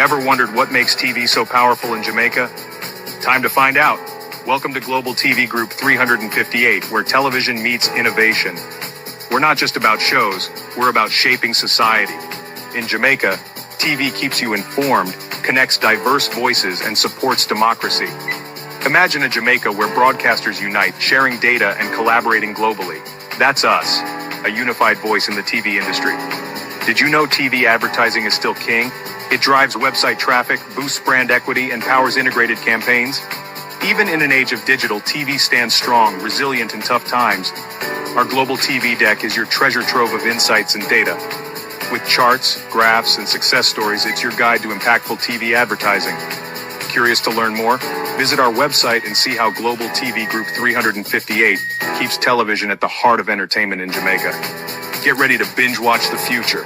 Ever wondered what makes TV so powerful in Jamaica? Time to find out. Welcome to Global TV Group 358, where television meets innovation. We're not just about shows, we're about shaping society. In Jamaica, TV keeps you informed, connects diverse voices, and supports democracy. Imagine a Jamaica where broadcasters unite, sharing data and collaborating globally. That's us, a unified voice in the TV industry. Did you know TV advertising is still king? It drives website traffic, boosts brand equity, and powers integrated campaigns. Even in an age of digital, TV stands strong, resilient in tough times. Our global TV deck is your treasure trove of insights and data. With charts, graphs, and success stories, it's your guide to impactful TV advertising. Curious to learn more? Visit our website and see how Global TV Group 358 keeps television at the heart of entertainment in Jamaica. Get ready to binge watch the future.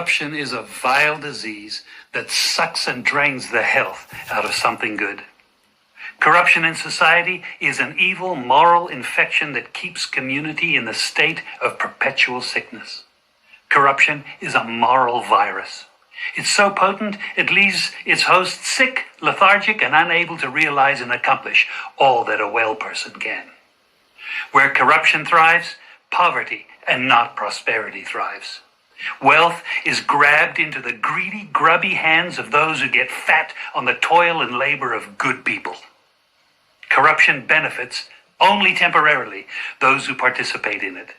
Corruption is a vile disease that sucks and drains the health out of something good. Corruption in society is an evil moral infection that keeps community in a state of perpetual sickness. Corruption is a moral virus. It's so potent, it leaves its host sick, lethargic, and unable to realize and accomplish all that a well person can. Where corruption thrives, poverty and not prosperity thrives. Wealth is grabbed into the greedy, grubby hands of those who get fat on the toil and labor of good people. Corruption benefits, only temporarily, those who participate in it.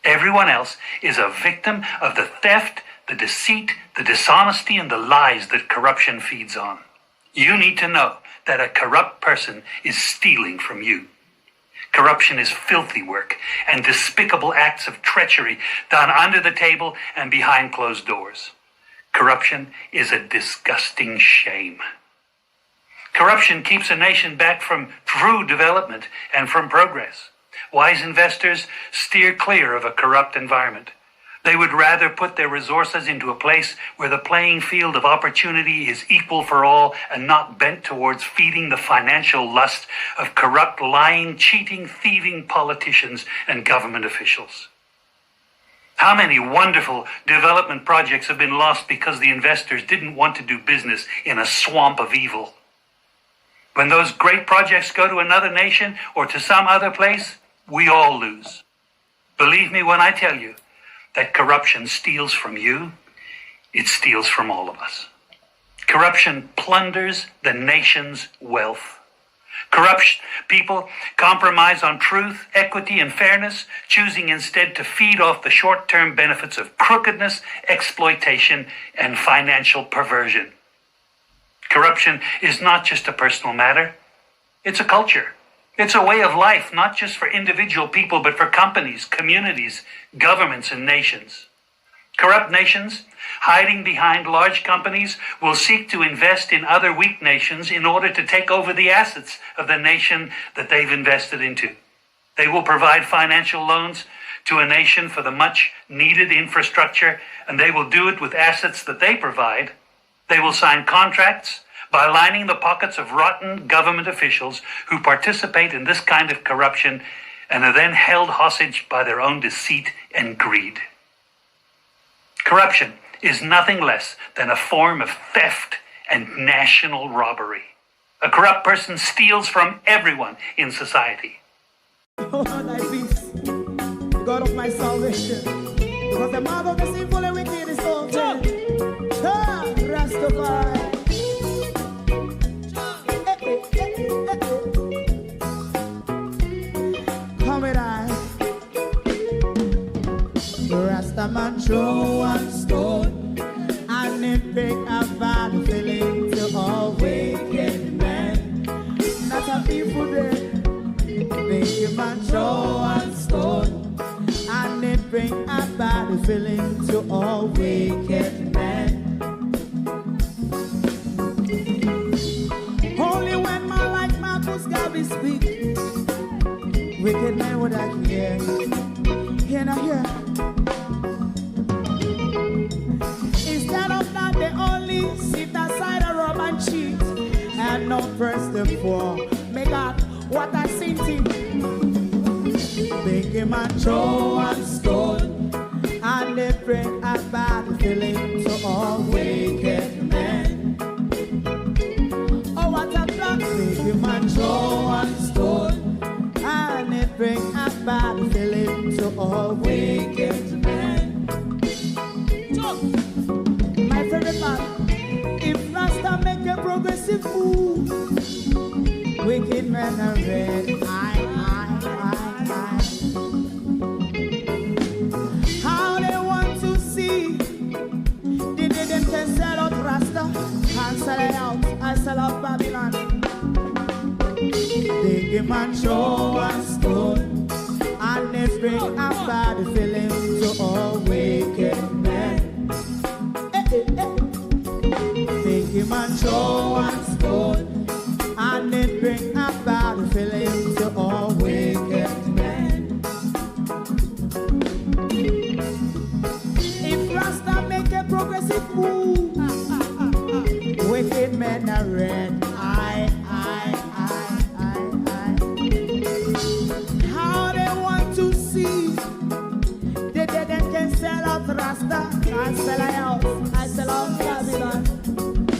Everyone else is a victim of the theft, the deceit, the dishonesty, and the lies that corruption feeds on. You need to know that a corrupt person is stealing from you. Corruption is filthy work and despicable acts of treachery done under the table and behind closed doors. Corruption is a disgusting shame. Corruption keeps a nation back from true development and from progress. Wise investors steer clear of a corrupt environment. They would rather put their resources into a place where the playing field of opportunity is equal for all and not bent towards feeding the financial lust of corrupt, lying, cheating, thieving politicians and government officials. How many wonderful development projects have been lost because the investors didn't want to do business in a swamp of evil? When those great projects go to another nation or to some other place, we all lose. Believe me when I tell you that corruption steals from you, it steals from all of us. Corruption plunders the nation's wealth. Corrupt people compromise on truth, equity, and fairness, choosing instead to feed off the short-term benefits of crookedness, exploitation, and financial perversion. Corruption is not just a personal matter, it's a culture. It's a way of life, not just for individual people, but for companies, communities, governments, and nations. Corrupt nations, hiding behind large companies, will seek to invest in other weak nations in order to take over the assets of the nation that they've invested into. They will provide financial loans to a nation for the much-needed infrastructure, and they will do it with assets that they provide. They will sign contracts by lining the pockets of rotten government officials who participate in this kind of corruption and are then held hostage by their own deceit and greed. Corruption is nothing less than a form of theft and national robbery. A corrupt person steals from everyone in society. Oh, thy peace, the God of my salvation, because the mouth of the sinful and wicked is open. Rastafari. Rasta man throw one stone and it break a bad feeling to all wicked men. Not a people there. Make a man throw one stone and it bring a bad feeling to all wicked men. Only when man like Marcus Garvey speak, wicked men would I hear. Hear now hear. Instead of that, they only sit aside and rob and cheat, and not press them for. Make God what I seen to. Make him a throw and stone, and they bring a back. fulfilling to all wicked men. Oh, what a block, make him man throw one stone, and it bring a bad feeling to all wicked men. So, my favorite man, if Rasta make a progressive move, wicked men are red. How they want to see the day them can sell out Rasta and sell it out. I sell out Babylon. They give man show and stone, and they bring a bad feeling to all wicked men. They give man show and stone, and it bring a bad feeling to all wicked men. If Rasta make a progressive move, wicked men are red. How they want to see the dead and can sell out Rasta and sell out. I sell out Babylon.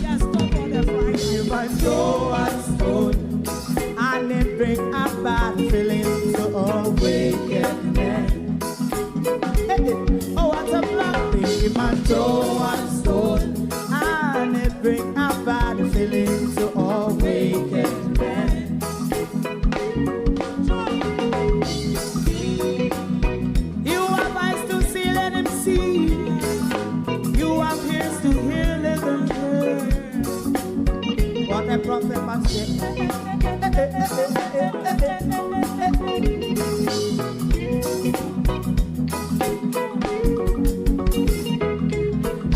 Just stop on the Friday. You might go and stone, and it bring a bad feeling to all wicked men. Oh, what a black thing, you might go and stone, and it bring a bad feeling to all wicked men. You have eyes to see, let him see. You have ears to hear, let them hear. What a prophet must say.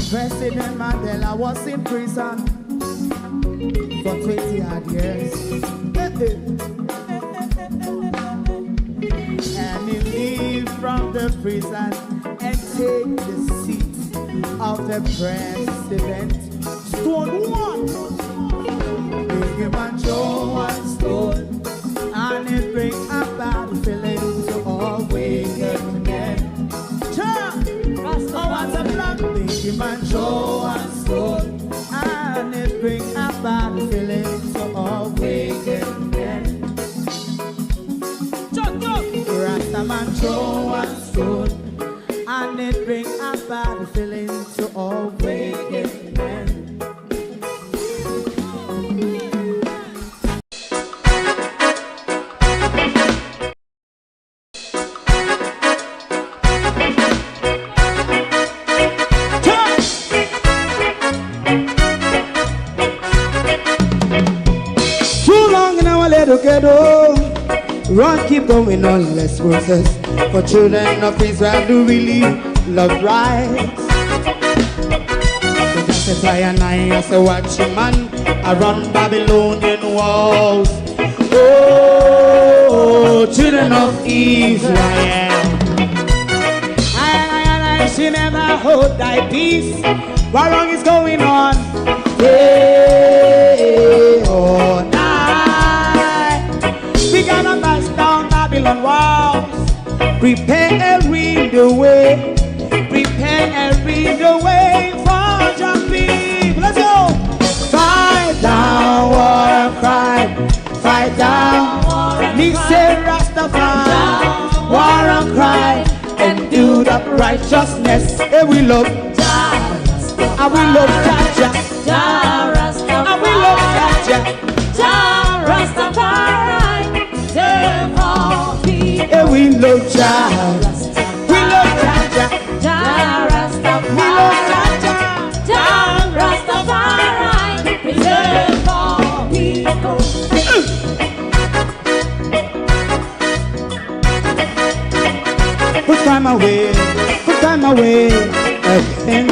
President Mandela was in prison for 20 odd years. And he leave from the prison and take the seat of the president. Stone one. Big him and show one stone, and it bring a bad feeling to all wicked men. Oh, what a black big him and show one stone, and it bring a bad feeling to all wicked men. Rasta man show one stone, and it bring a bad feeling to all wicked men. Run, keep going on, less process. For children of Israel do really love rights. So that's why I say watch your man around Babylonian walls. Oh, children of Israel, I should never hold thy peace. What wrong is going on? Day or night, we gonna bust down Babylon walls. Prepare the way. Prepare the way for jumping. Let's go. Fight down, war cry. Fight down, listen Rastafari. War and cry and do the righteousness. And we love Jah. And we love Jah. Jah Rastafari. And we love Jah. Jah Rastafari. Save all people. And we love Jah. We love Jah. Jah Rastafari. We love Jah. Jah Rastafari. Save all people. Put time away again.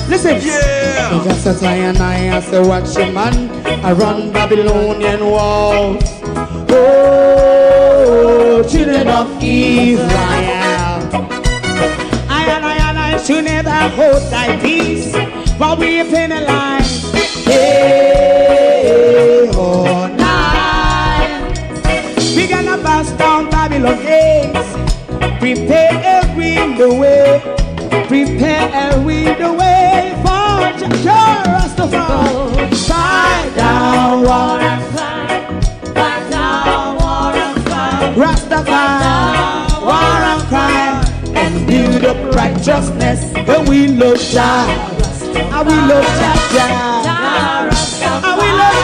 Listen, yeah. Just as I and I say, watch your man, I run Babylonian walls. Oh, children of Israel, I should never hold thy peace while we are penalized. Day or night, we gonna bust down Babylon gates. Prepare the way. prepare we the way for Jah Rastafari. Fight down war and crime, fight down war and crime, Rastafari, war and crime, and build up righteousness. And we love Jah, and we love Jah, and we love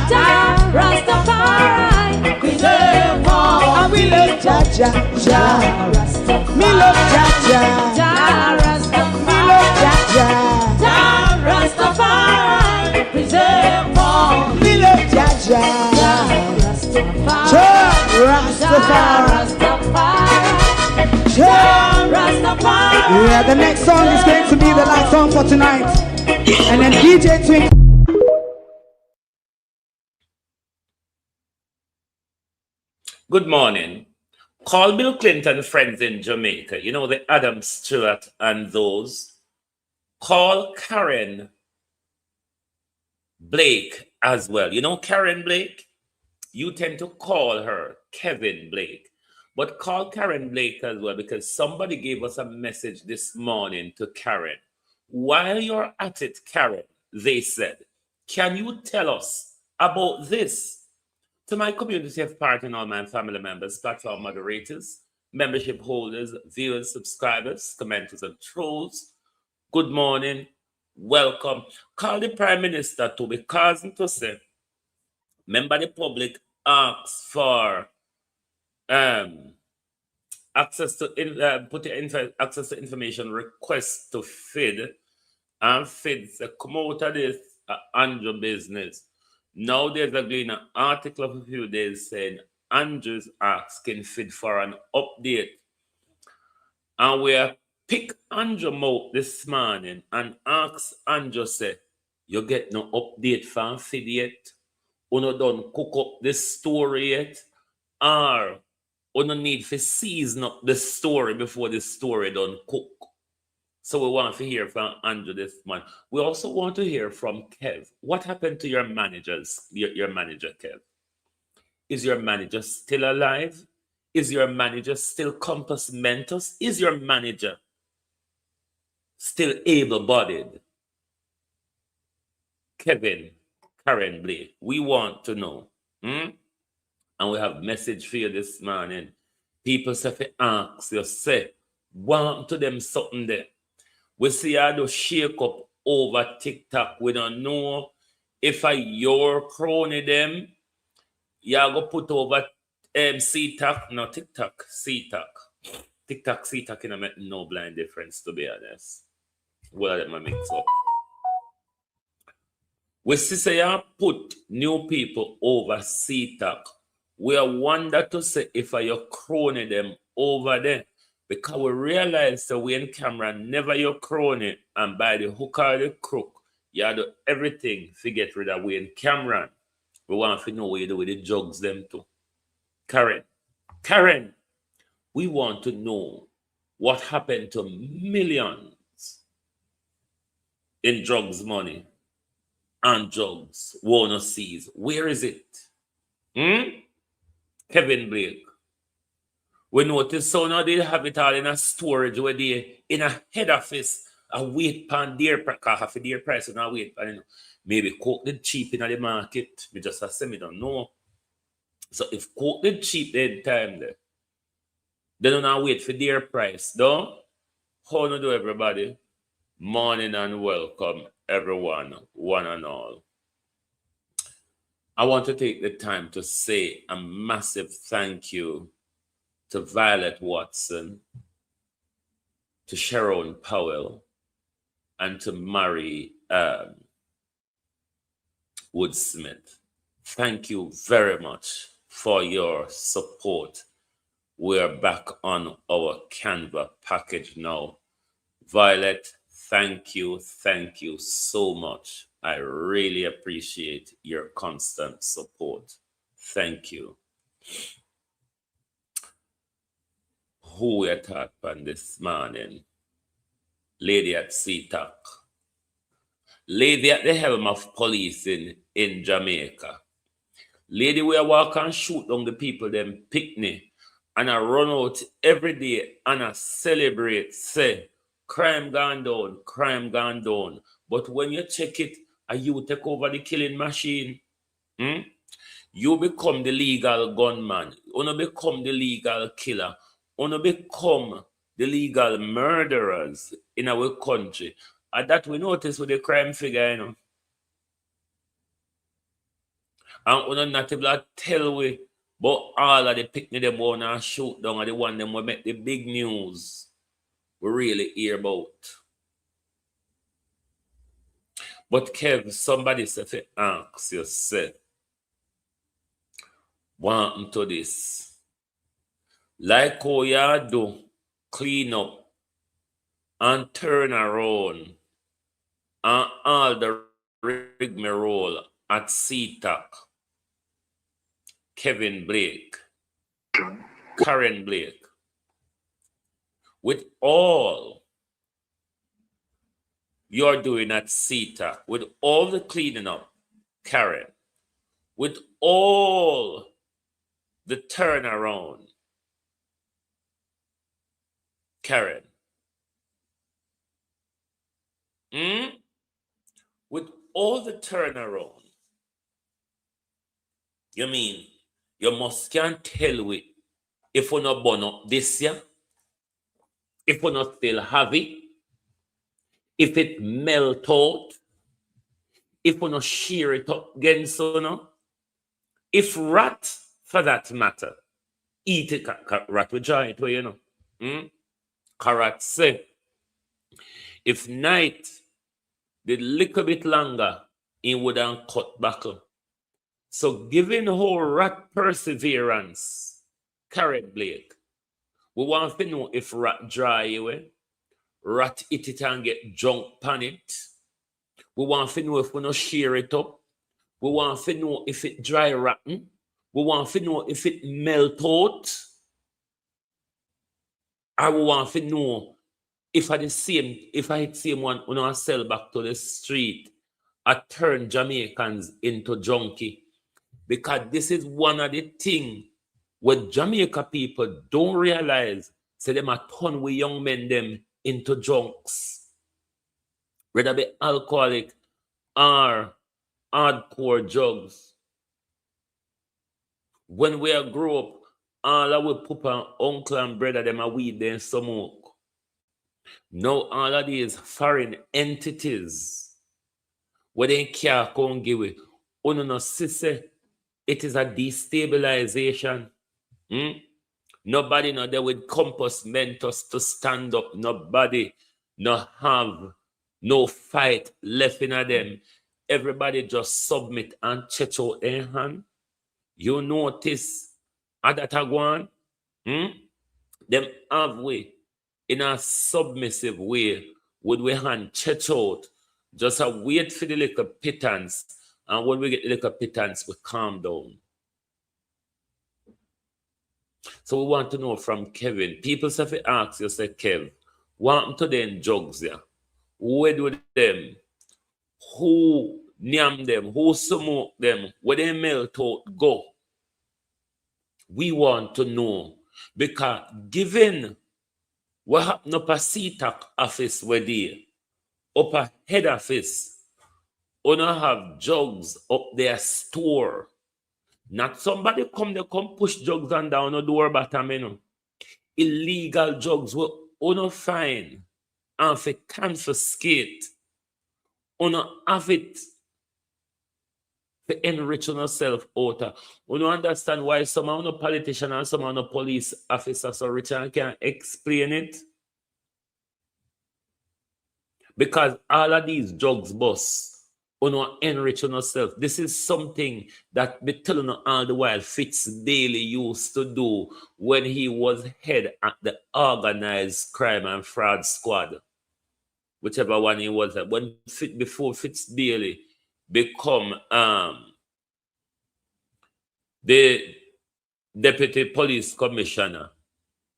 Jah, Rastafari, preserve all, and we love Jah, me love Jah, me love Jah, Rastafari, preserve all, me love Jah, Rastafari. Yeah, the next song is going to be the last song for tonight, and then DJ Twin. Good morning. Call Bill Clinton friends in Jamaica. You know, the Adam Stewart and those. Call Karen Blake as well. You know Karen Blake? You tend to call her Kevin Blake. But call Karen Blake as well, because somebody gave us a message this morning to Karen. While you're at it, Karen, they said, can you tell us about this? To my community of part and all my family members, platform moderators, membership holders, viewers, subscribers, commenters, and trolls, good morning, welcome. Call the Prime Minister to be causing to say, member the public asks for access to access to information request to FID, and FID say, come out of this Andrew business. Now there's an article of a few days saying Andrew's asking FID for an update. And we pick Andrew out this morning and ask Andrew, say, you get no update from FID yet? You no done cook up this story yet? Or you no need to season up the story before the story done cook? So we want to hear from Andrew this month. We also want to hear from Kev. What happened to your managers, your manager, Kev? Is your manager still alive? Is your manager still compass mentis? Is your manager still able-bodied? Kevin, Karen Blake, we want to know. And we have a message for you this morning. People say, if you ask, you say, want to them something there. We see how to shake up over TikTok. We don't know if your crony them, you go put over CTAC, no TikTok, CTAC. TikTok, CTAC, you make no blind difference, to be honest. Well, let me mix up. We see you put new people over CTAC. We wonder to say if you crony them over there. Because we realize that we in camera never your crony, and by the hook or the crook, you do everything to get rid of we in camera. We want to know what you do with the drugs them too. Karen, we want to know what happened to millions in drugs money and drugs wanna seize. Where is it? Kevin Blake. We notice so now they have it all in a storage where they in a head office a wait pan dear price, dear price and a wait pan. Maybe coke the cheap in the market. We just say me don't know. So if coke the cheap then time there, they don't wait for dear price. Though, how do everybody? Morning and welcome everyone, one and all. I want to take the time to say a massive thank you to Violet Watson, to Sharon Powell, and to Mary Woodsmith. Thank you very much for your support. We're back on our Canva package now. Violet, thank you so much. I really appreciate your constant support. Thank you. Who we talking about this morning? Lady at CTAC. Lady at the helm of police in Jamaica. Lady where walk and shoot down the people them picnic and I run out every day and I celebrate, say, crime gone down. But when you check it, and you take over the killing machine, you become the legal gunman. You become the legal killer. You become the legal murderers in our country. And that we notice with the crime figure, And we not able to tell we, but all of the picnic them wanna shoot down are the one them will make the big news we really hear about. But Kev, somebody said to ask yourself, what happened to this? Like how you do, clean up and turn around and all the rigmarole at CTAC, Kevin Blake, Karen Blake, with all you're doing at CETA, with all the cleaning up, Karen, with all the turnaround, Karen, with all the turnaround, you mean you must can't tell we if we not burn up this year, if we not still have it, if it melt out, if we not shear it up again, so no, if rat, for that matter, eat it, rat with joy, Karat say, if night did little bit longer, he wouldn't cut back. So giving whole rat perseverance, Karen Blake, we want to know if rat dry away, rat eat it and get junk pan it. We want to know if we not shear it up. We want to know if it dry rotten. We want to know if it melt out. Or we want to know if I hit same one when I sell back to the street, I turn Jamaicans into junkie. Because this is one of the things what Jamaica people don't realize. Say them a turn with young men them into junks. Whether be alcoholic or hardcore drugs. When we grow up, all our papa, uncle and brother them a weed them smoke. Now all of these foreign entities where they can't come give it. No, sister, it is a destabilization. Nobody know there with compass meant us to stand up. Nobody no have no fight left in them. Everybody just submit and check out their hand. You notice that one, them have way in a submissive way would we hand check out. Just a wait for the little pittance, and when we get the little pittance, we calm down. So we want to know from Kevin. People say if you ask you, say, Kev, what happened to them drugs there? Where do them? Who name them? Who smoke them? Where they melt out go? We want to know. Because given what happened up a CTAC office where they up a head office, you don't have drugs up their store. Not somebody come push drugs on down the door bottom, Illegal drugs will you find and for confiscate. You have it for enriching yourself out. You understand why some of the politicians and some of the police officers are rich and can't explain it? Because all of these drugs bust. Enrich yourself. This is something that we telling you all the while Fitz Bailey used to do when he was head at the organized crime and fraud squad. Whichever one he was at. Before Fitz Bailey become the deputy police commissioner,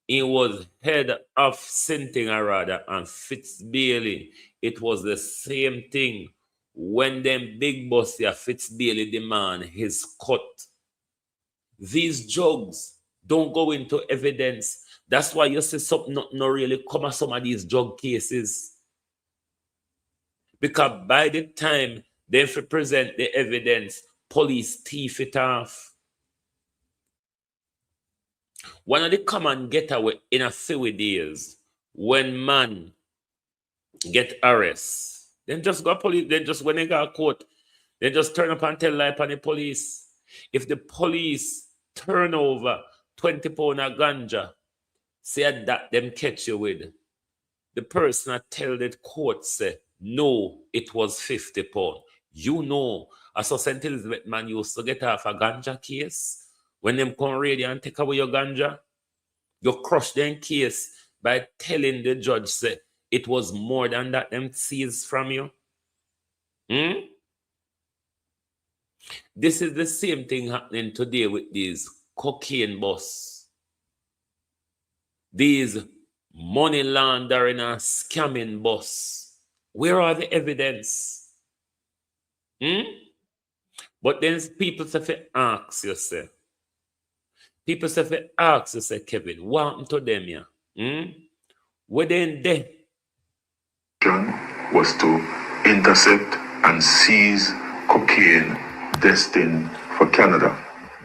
he was head of something or rather, and Fitz Bailey, it was the same thing. When them big boss here, Fitz Bailey demand his cut. These drugs don't go into evidence That's why you see something not really come at some of these drug cases. Because by the time they present the evidence, police thief it off. One of the common getaway in a few days when man get arrest, then just go police, then just when they got caught, they just turn up and tell lie on the police. If the police turn over 20 pounds of ganja, say that them catch you with, the person that tell the court say, no, it was 50 pounds. You know, as a St. Elizabeth man used to get off a ganja case. When them come ready and take away your ganja, you crush them case by telling the judge say it was more than that them seized from you. This is the same thing happening today with these cocaine boss, these money laundering and scamming boss. Where are the evidence? But then people say to ask yourself. People say to ask yourself, Kevin, what happened to them here? Were they in there? Was to intercept and seize cocaine destined for Canada.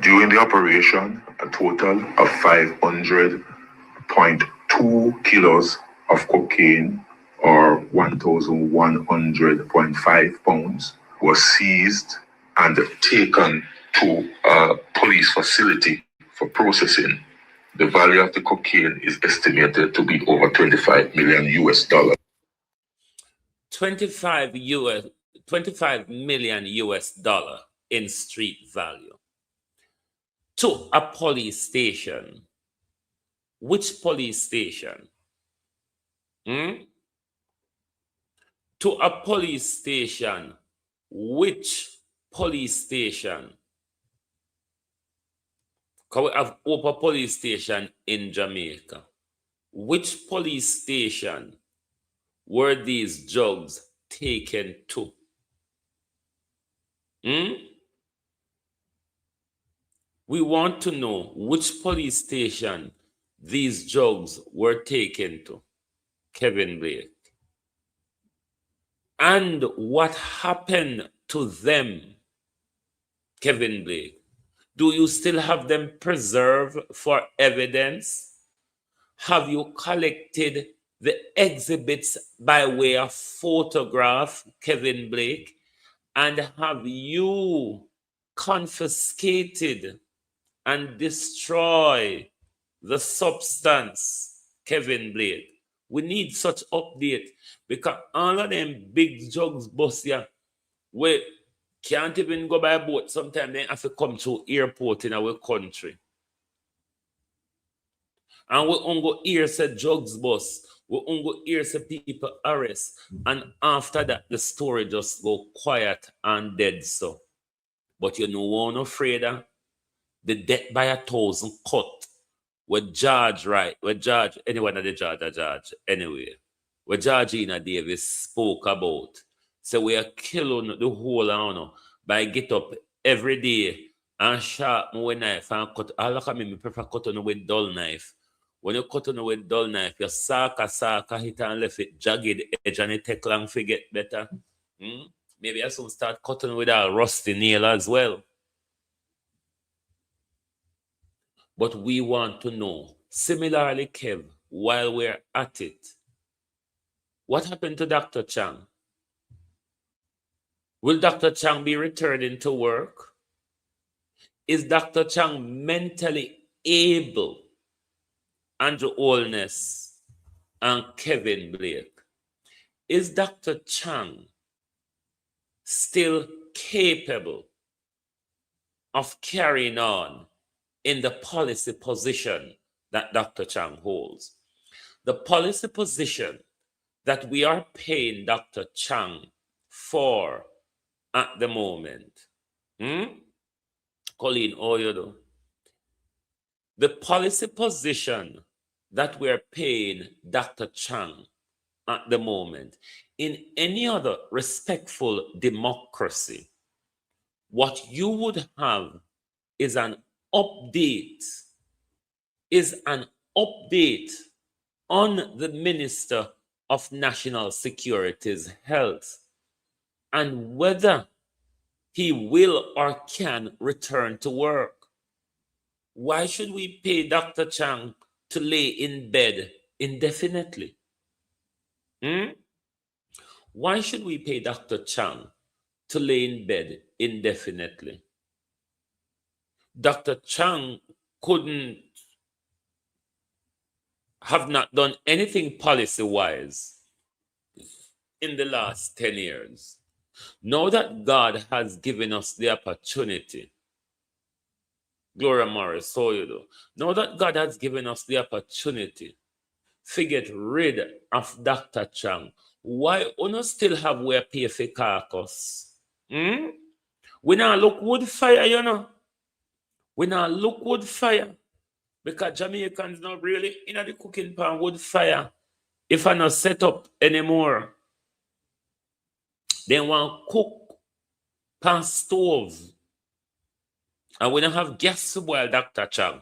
During the operation, a total of 500.2 kilos of cocaine, or 1,100.5 pounds, was seized and taken to a police facility for processing. The value of the cocaine is estimated to be over $25 million US. 25 million US dollar in street value to a police station. Which police station? To a police station. Which police station? Because we have open police station in Jamaica. Which police station were these drugs taken to? We want to know which police station these drugs were taken to, Kevin Blake. And what happened to them, Kevin Blake? Do you still have them preserved for evidence? Have you collected the exhibits by way of photograph, Kevin Blake? And have you confiscated and destroyed the substance, Kevin Blake? We need such update because all of them big drugs bus here, we can't even go by boat. Sometimes they have to come to airport in our country. And we ongo hear say drugs bus. We ongo hear say people arrest. And after that, the story just go quiet and dead so. But you know one afraid of the death by 1,000 cut. With George, right? With George, anyone of the George, anyway. What Georgina Davis spoke about. So we are killing the whole honor by get up every day and sharpen with knife and cut. I look at me prefer cutting with dull knife. When you cut on with dull knife, you saka hit and left it jagged edge and it take long to get better. Maybe I soon start cutting with a rusty nail as well. But we want to know, similarly, Kev, while we're at it, what happened to Dr. Chang? Will Dr. Chang be returning to work? Is Dr. Chang mentally able? Andrew Olness and Kevin Blake. Is Dr. Chang still capable of carrying on in the policy position that Dr. Chang holds? The policy position that we are paying Dr. Chang for at the moment. Colleen, oh, you know. The policy position that we're paying Dr. Chang at the moment, in any other respectful democracy, what you would have is an update update on the Minister of National Security's health and whether he will or can return to work. Why should we pay Dr. Chang to lay in bed indefinitely? Why should we pay Dr. Chang to lay in bed indefinitely? Dr. Chang couldn't have not done anything policy-wise in the last 10 years. Now that God has given us the opportunity, Gloria Morris, so you do. Now that God has given us the opportunity to get rid of Dr. Chang, why we still have where pay for carcass? We now look wood fire, you know. We now look wood fire. Because Jamaicans not really in the cooking pan wood fire. If I not set up anymore, they want cook pan stove. And we don't have gas to boil Dr. Chang.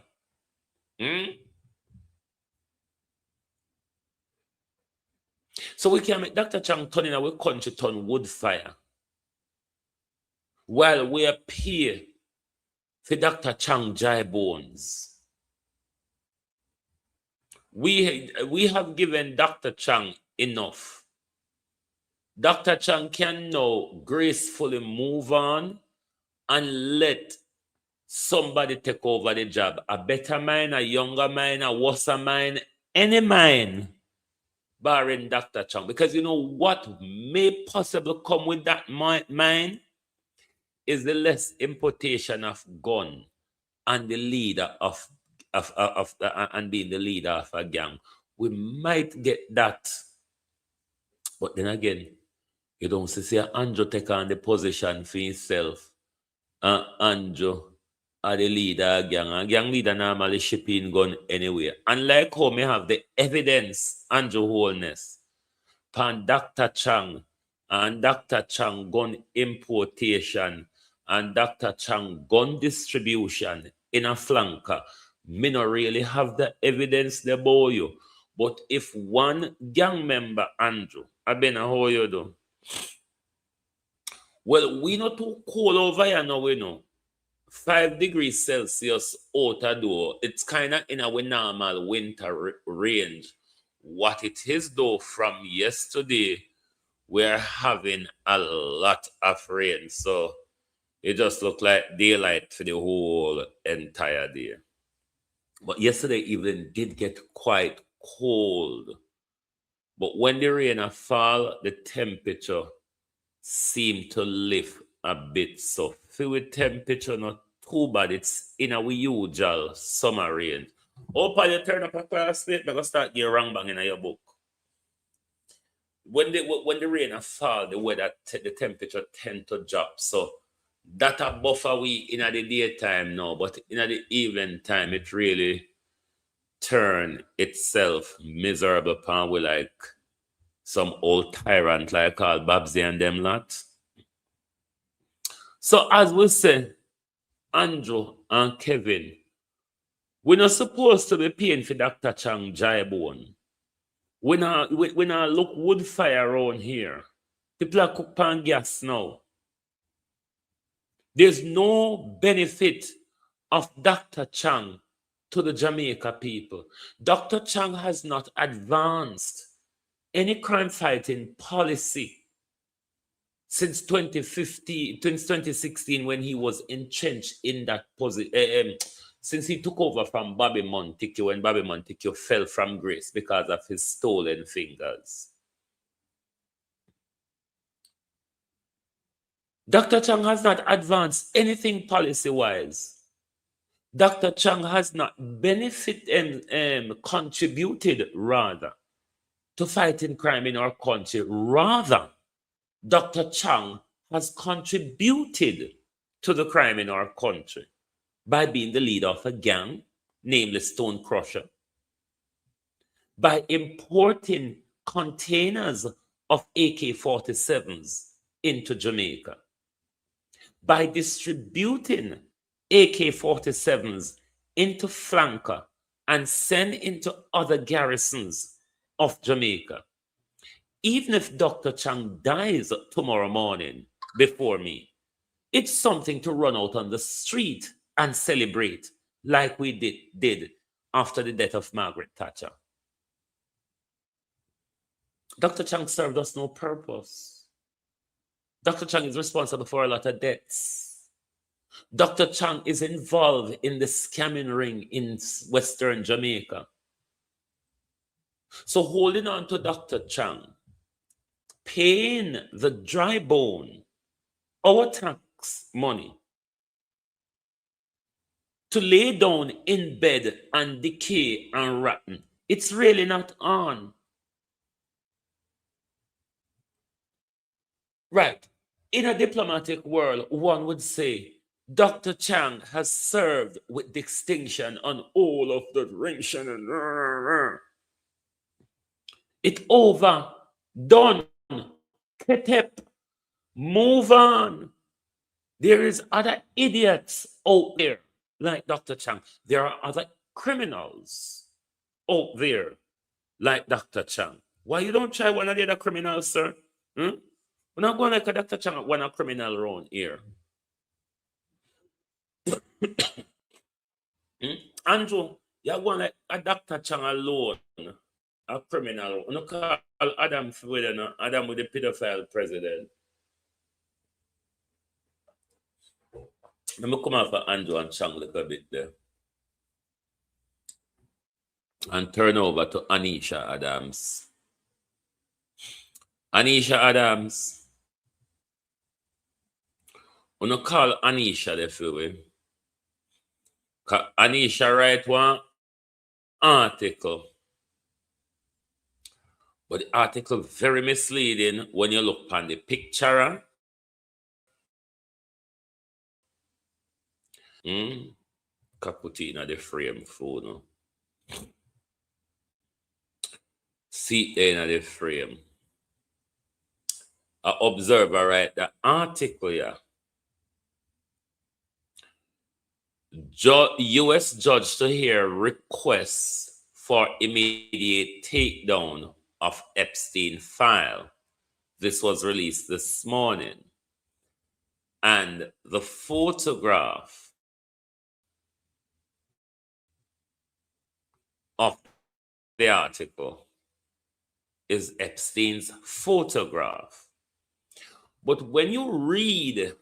So we can make Dr. Chang turn in our country turn wood fire. While we are pay for Dr. Chang dry bones. We have given Dr. Chang enough. Dr. Chang can now gracefully move on and let somebody take over the job. A better mind, a younger mind, a worse mind, any mind, barring Dr. Chang. Because you know what may possibly come with that mind is the less importation of gun and the leader and being the leader of a gang. We might get that. But then again, you don't see Andrew take on the position for himself. Andrew are the leader of gang. And gang leader normally shipping gun anywhere. Unlike how we have the evidence, Andrew Holness, pan Dr. Chang and Dr. Chang gun importation and Dr. Chang gun distribution in a flanker. Me not really have the evidence there about you. But if one gang member, Andrew, I been how you do? Well, we not too cold over here now, we know. 5 degrees Celsius out the door. It's kind of in our normal winter range. What it is though, from yesterday, we're having a lot of rain. So it just looked like daylight for the whole entire day. But yesterday evening did get quite cold. But when the rain fall, the temperature seemed to lift a bit. So fluid temperature not too bad. It's in our usual summer range. Hope you turn up a classmate, I'm going to start getting wrong bang in your book. When the rain fall, the temperature tend to drop. So that a buffer we in the daytime now, but in the evening time, it really turn itself miserable pan we like some old tyrant like called Babsy and them lot. So as we say, Andrew and Kevin, we're not supposed to be paying for Dr. Chang dry bone. We not look wood fire around here. People are cook pan gas now. There's no benefit of Dr. Chang to the Jamaica people. Dr. Chang has not advanced any crime fighting policy since 2016 when he was entrenched in that position. Since he took over from Bobby Montague when Bobby Montague fell from grace because of his stolen fingers. Dr. Chang has not advanced anything policy-wise. Dr. Chang has not benefited and contributed, rather, to fighting crime in our country. Rather, Dr. Chang has contributed to the crime in our country by being the leader of a gang, namely Stone Crusher, by importing containers of AK-47s into Jamaica, by distributing AK-47s into flanker and sent into other garrisons of Jamaica. Even if Dr. Chang dies tomorrow morning before me, it's something to run out on the street and celebrate like we did after the death of Margaret Thatcher. Dr. Chang served us no purpose. Dr. Chang is responsible for a lot of deaths. Dr. Chang is involved in the scamming ring in Western Jamaica. So holding on to Dr. Chang, paying the dry bone, our tax money, to lay down in bed and decay and rotten, it's really not on. Right. In a diplomatic world, one would say Dr. Chang has served with distinction on all of the ration and it over, done, ketep, move on. There is other idiots out there like Dr. Chang. There are other criminals out there like Dr. Chang. Why you don't try one of the other criminals, sir? We're not going like a Dr. Chang, one a criminal around here. Andrew, you're going like a Dr. Chang alone, a criminal. You call Adam with the pedophile president. Let me come off of Andrew and Chang a little bit there. And turn over to Anisha Adams. Anisha Adams. I'm going to call Anisha there for we. Anisha write one article. But the article very misleading when you look on the picture. Caputina the frame phone. See in the frame. An observer write the article here. U.S. judge to hear requests for immediate takedown of Epstein file. This was released this morning. And the photograph of the article is Epstein's photograph. But when you read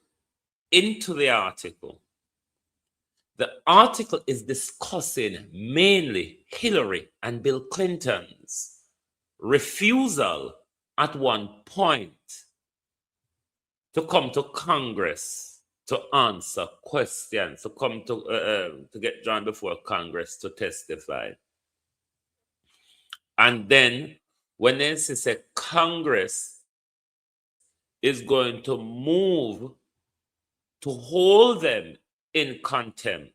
into the article is discussing mainly Hillary and Bill Clinton's refusal at one point to come to Congress to answer questions, to come to get drawn before Congress to testify. And then when they say Congress is going to move to hold them in contempt,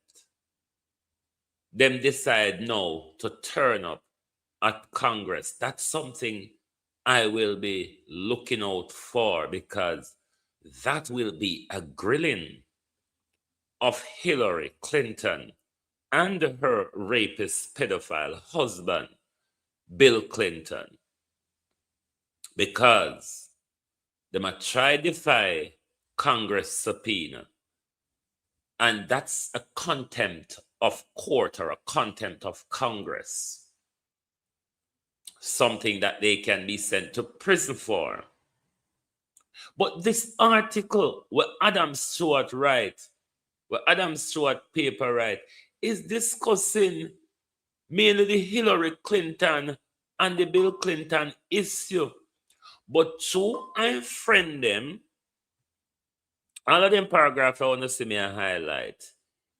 them decide no to turn up at Congress. That's something I will be looking out for, because that will be a grilling of Hillary Clinton and her rapist pedophile husband, Bill Clinton, because they might try to defy Congress subpoena. And that's a contempt of court or a contempt of Congress. Something that they can be sent to prison for. But this article, what Adam Stewart paper write, is discussing mainly the Hillary Clinton and the Bill Clinton issue. But through I friend them, all of them paragraphs I want to see me a highlight.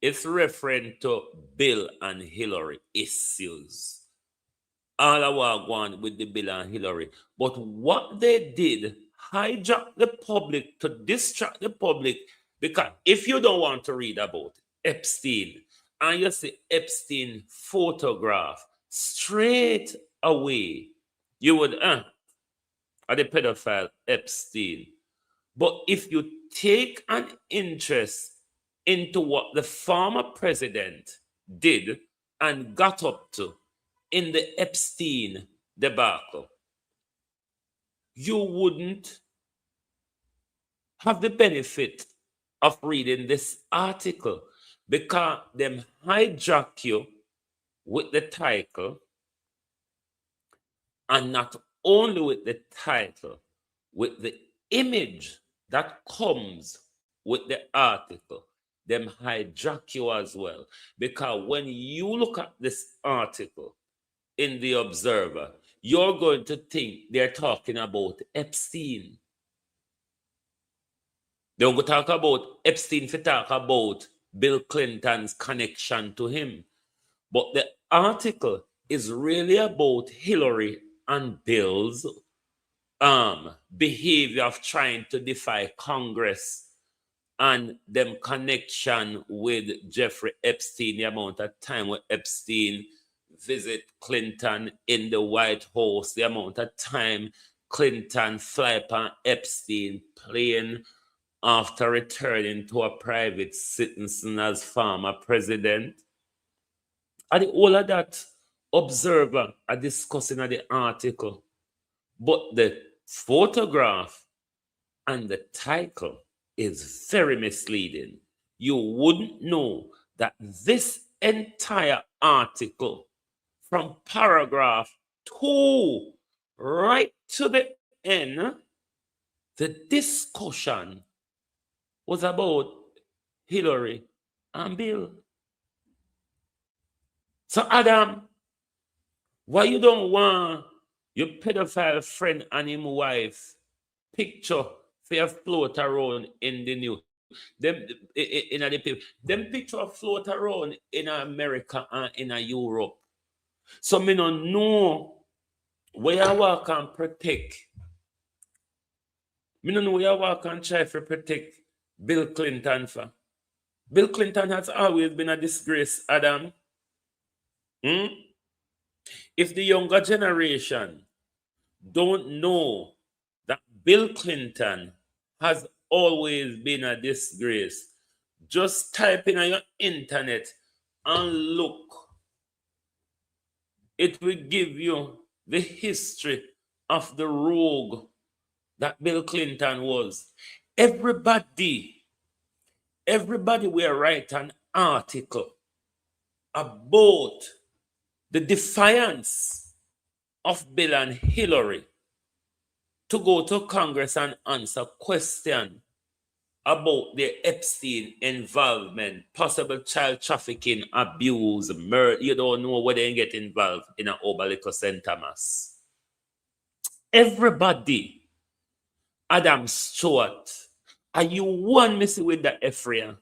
It's referring to Bill and Hillary issues. All I want going with the Bill and Hillary. But what they did, hijack the public to distract the public, because if you don't want to read about Epstein and you see Epstein photograph straight away, you would, are the pedophile Epstein. But if you take an interest into what the former president did and got up to in the Epstein debacle, you wouldn't have the benefit of reading this article, because them hijack you with the title, and not only with the title, with the image that comes with the article. Them hijack you as well. Because when you look at this article in the Observer, you're going to think they're talking about Epstein. They're going to talk about Epstein, to talk about Bill Clinton's connection to him. But the article is really about Hillary and Bill's behavior of trying to defy Congress and them connection with Jeffrey Epstein, the amount of time where Epstein visit Clinton in the White House, the amount of time Clinton fly upon Epstein plane after returning to a private citizen as former president. And all of that Observer are discussing in the article. But the photograph and the title is very misleading. You wouldn't know that this entire article, from paragraph 2 right to the end, the discussion was about Hillary and Bill. So Adam, why you don't want your pedophile friend and his wife picture for your float around in the news? Them in the paper. Them picture float around in America and in Europe. So me don't know where you walk and protect. Me don't know where you walk and try to protect Bill Clinton for. Bill Clinton has always been a disgrace, Adam. If the younger generation don't know that Bill Clinton has always been a disgrace, just type in on your internet and look. It will give you the history of the rogue that Bill Clinton was. Everybody will write an article about the defiance of Bill and Hillary to go to Congress and answer questions about their Epstein involvement, possible child trafficking, abuse, murder. You don't know where they get involved in an Obalico St. Thomas. Everybody, Adam Stewart, are you one missing with the Ephraim?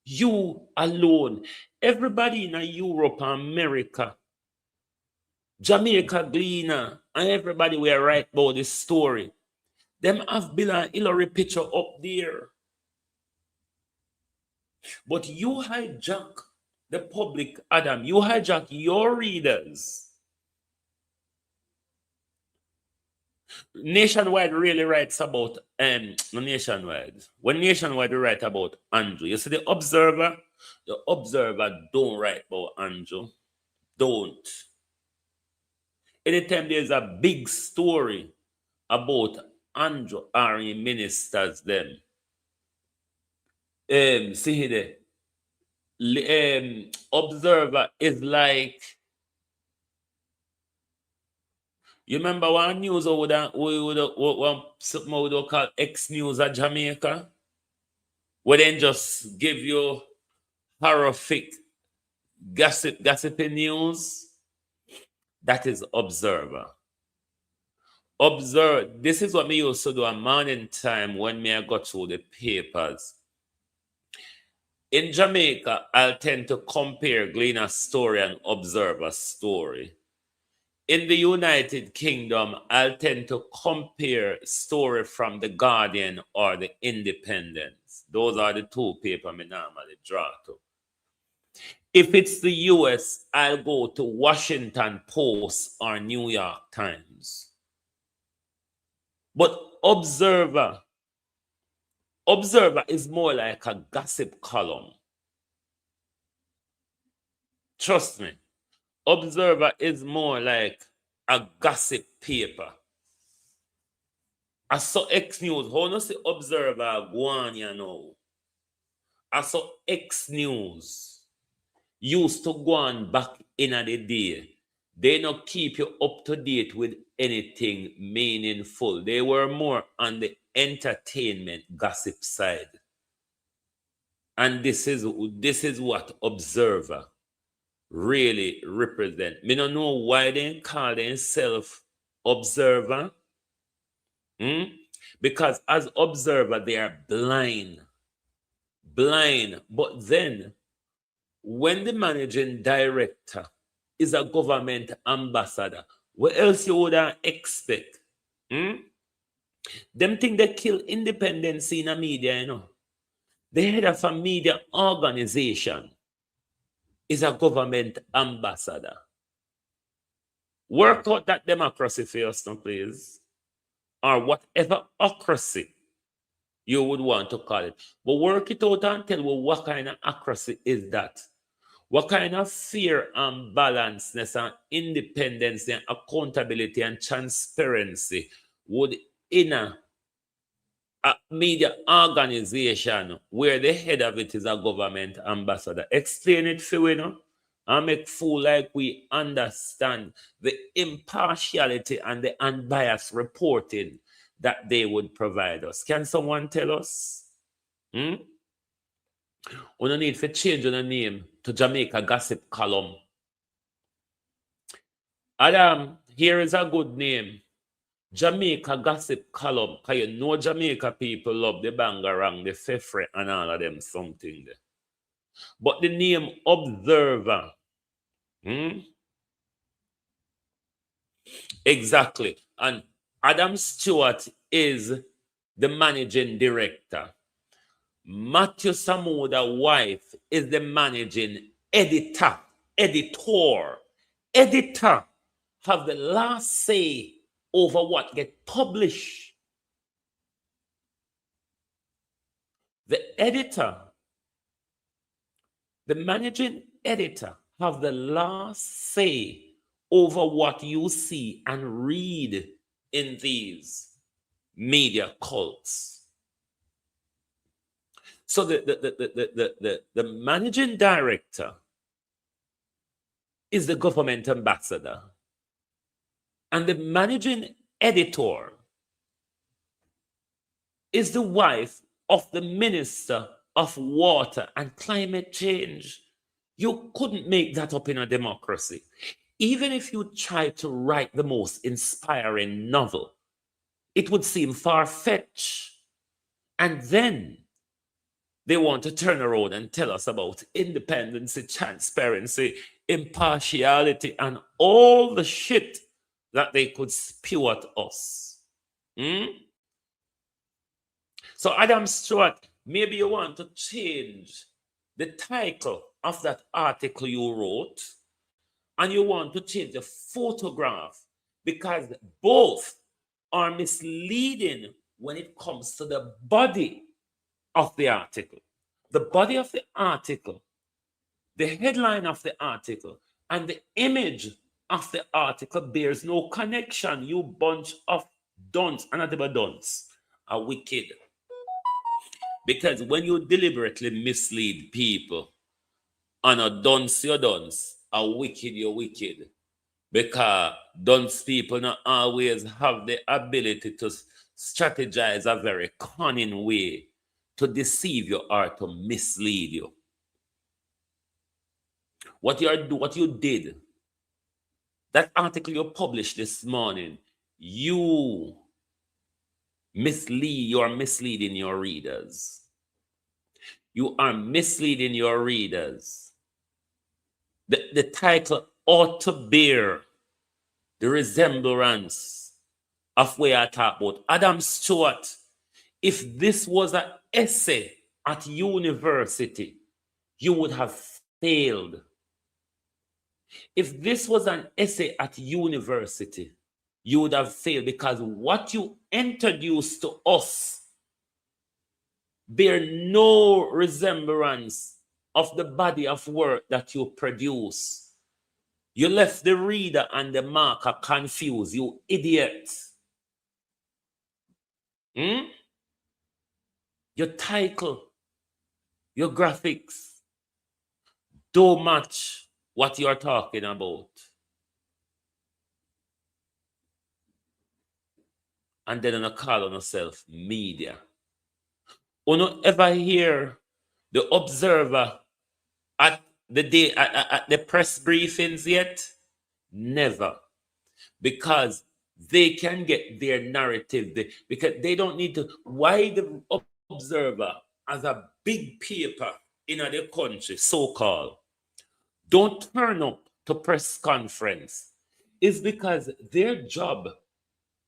You alone. Everybody in Europe and America, Jamaica, Gleaner, and everybody will write about this story. Them have Bill and Hillary picture up there. But you hijack the public, Adam. You hijack your readers. Nationwide really writes about Nationwide. When Nationwide write about Andrew, you see the Observer don't write about Andrew. Don't. Anytime there's a big story about Andrew or ministers, them. See here, Observer is like, you remember one news we would call X News at Jamaica, where they just give you horrific gossiping news? That is Observer. Observe. This is what me used to do a morning time when I got through the papers. In Jamaica, I'll tend to compare Gleaner's story and Observer's story. In the United Kingdom, I'll tend to compare story from The Guardian or The Independent. Those are the two papers I normally draw to. If it's the US, I'll go to Washington Post or New York Times. But Observer is more like a gossip column. Trust me. Observer is more like a gossip paper. I saw X News. How no see Observer go on, you know? I saw X News used to go on back in the day. They not keep you up to date with anything meaningful. They were more on the entertainment gossip side. And this is what Observer really represent. Me don't know why they call themselves Observer. Because as Observer, they are blind. But then, when the managing director is a government ambassador, what else you would expect? Them think they kill independence in the media, you know. The head of a media organization is a government ambassador. Work out that democracy for us now, please. Or whatever ocracy you would want to call it. But work it out and tell me what kind of accuracy is that. What kind of fear and balanceness and independence and accountability and transparency would in a media organization where the head of it is a government ambassador? Explain it for we, know, and make fool like we understand the impartiality and the unbiased reporting that they would provide us. Can someone tell us? We don't need to change the name to Jamaica Gossip Column. Adam, here is a good name. Jamaica Gossip Column. Because you know Jamaica people love the bangarang, the fefre, and all of them something there. But the name Observer. Exactly. And Adam Stewart is the managing director. Matthew Samuda's wife is the managing editor. Editor have the last say over what gets published. The editor, the managing editor, have the last say over what you see and read in these media cults. So the managing director is the government ambassador, and the managing editor is the wife of the Minister of Water and Climate Change. You couldn't make that up in a democracy. Even if you tried to write the most inspiring novel, it would seem far-fetched. And then they want to turn around and tell us about independency, transparency, impartiality, and all the shit that they could spew at us. So Adam Stewart, maybe you want to change the title of that article you wrote, and you want to change the photograph, because both are misleading when it comes to the body of the article. The body of the article, the headline of the article, and the image of the article bears no connection. You bunch of dunce, and not even dunce, are wicked. Because when you deliberately mislead people, and a dunce, you're dunce, a wicked, you're wicked. Because dunce people not always have the ability to strategize a very cunning way to deceive you or to mislead you. What you did, that article you published this morning, you are misleading your readers. You are misleading your readers. The title ought to bear the resemblance of where I talk about. Adam Stewart, if this was an essay at university, you would have failed. If this was an essay at university, you would have failed, because what you introduced to us bear no resemblance of the body of work that you produce. You left the reader and the marker confused, you idiot. Your title, your graphics don't match what you're talking about. And then you call on yourself media. You don't ever hear the observer at the press briefings yet? Never. Because they can get their narrative, because they don't need to. Why the observer as a big paper in the country, so-called, don't turn up to press conference is because their job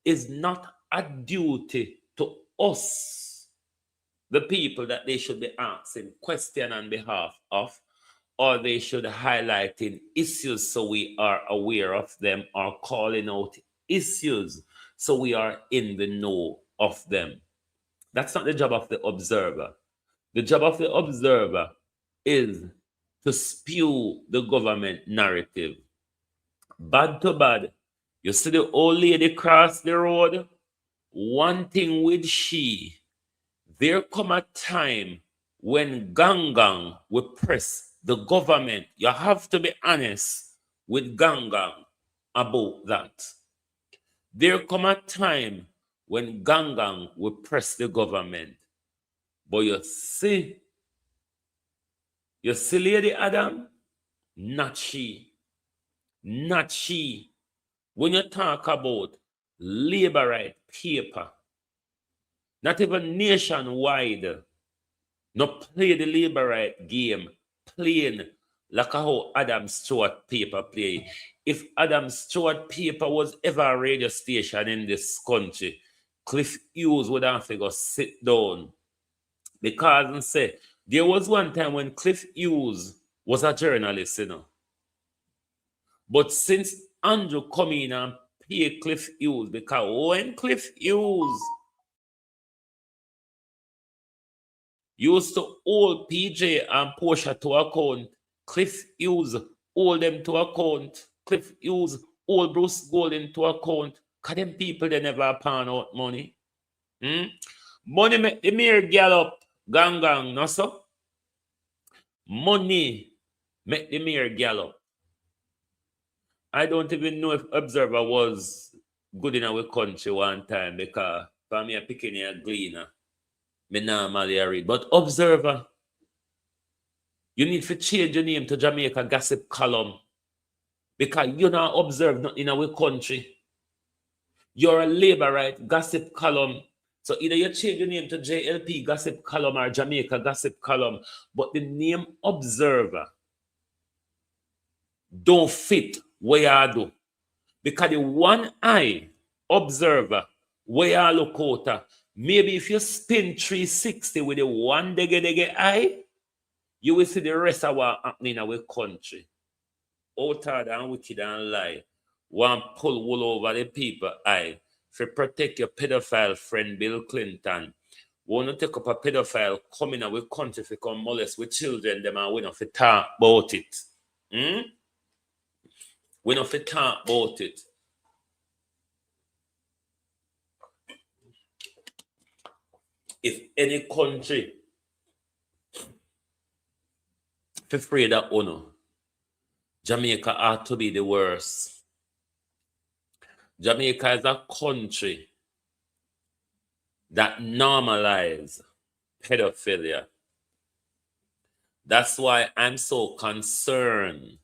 is not a duty to us, the people that they should be asking question on behalf of, or they should highlighting issues so we are aware of them, or calling out issues so we are in the know of them. That's not the job of the observer. The job of the observer is to spew the government narrative. Bad to bad. You see the old lady cross the road? One thing with she, there come a time when gang will press the government. You have to be honest with gang about that. There come a time when gang will press the government. But you see Lady Adam? Not she. Not she. When you talk about labor right paper, not even nationwide, no play the labor right game, plain like how Adam Stewart paper play. If Adam Stewart paper was ever a radio station in this country, Cliff Hughes would have to go sit down. Because and say, there was one time when Cliff Hughes was a journalist, you know. But since Andrew come in and pay Cliff Hughes, because when Cliff Hughes used to hold PJ and Portia to account, Cliff Hughes hold them to account, Cliff Hughes hold Bruce Golden to account, because them people, they never pan out money. Money make the mere gallop, gang, no so? Money make the mere gallop. I don't even know if Observer was good in our country one time, because for me, I'm picking a gleaner. Me normally read. But Observer, you need to change your name to Jamaica Gossip Column, because you not observe nothing in our country. You're a labor right gossip column. So either you change your name to JLP Gossip Column or Jamaica Gossip Column, but the name Observer don't fit where you do. Because the one eye observer, where you look out, maybe if you spin 360 with the one dege eye, you will see the rest of what happening in our country. Outer and wicked and lie. One pull wool over the people eye. To protect your pedophile friend Bill Clinton. Want to take up a pedophile coming in our country to come molest with children, them and we not to talk about it. We not to talk about it. If any country afraid of honor, Jamaica ought to be the worst. Jamaica is a country that normalizes pedophilia. That's why I'm so concerned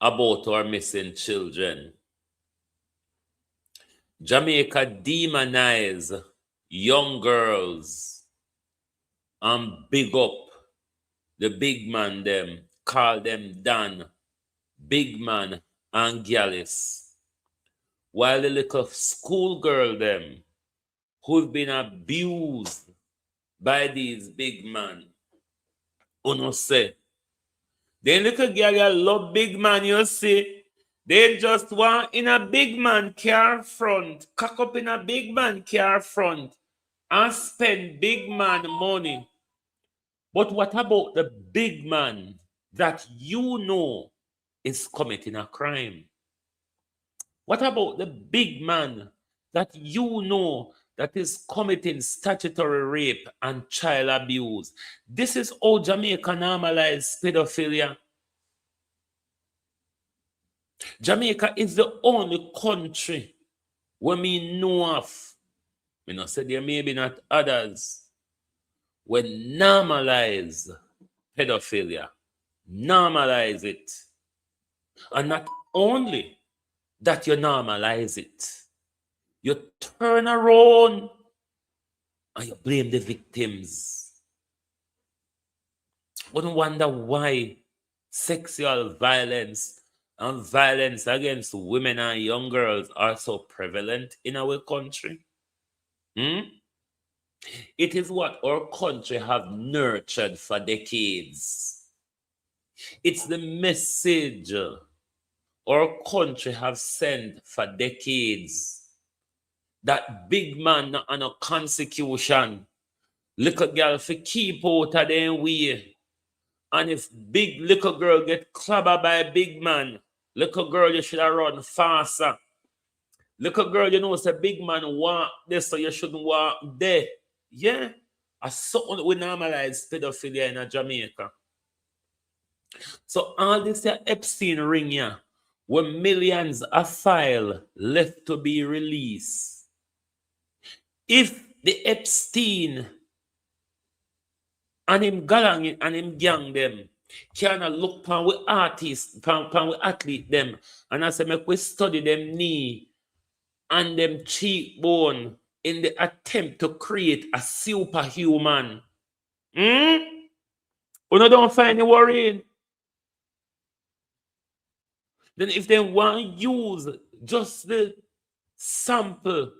about our missing children. Jamaica demonize young girls and big up the big man them, call them Dan, big man and Gallus. While the little schoolgirl them who've been abused by these big men, uno say, the little girl love big man, you see, they just want in a big man car front, cock up in a big man car front, and spend big man money. But what about the big man that you know is committing a crime? What about the big man that you know that is committing statutory rape and child abuse? This is how Jamaica normalized pedophilia. Jamaica is the only country where me know of, me not say there may be not others, when normalize pedophilia. Normalize it. And not only that you normalize it, you turn around and you blame the victims. Wouldn't wonder why sexual violence and violence against women and young girls are so prevalent in our country. It is what our country have nurtured for decades. It's the message our country have sent for decades. That big man and a constitution, little girl for keep out of their way. And if big little girl get clobbered by a big man, little girl you should have run faster. Little girl, you know, it's a big man walk this, so you shouldn't walk there. Yeah. As something we normalize pedophilia in Jamaica. So all this Epstein ring here, where millions of file left to be released. If the Epstein and him galang and him gang them can look upon with artists, upon with athlete them, and I say make we study them knee and them cheekbone in the attempt to create a superhuman. You don't find it worrying. Then if they want to use just the sample,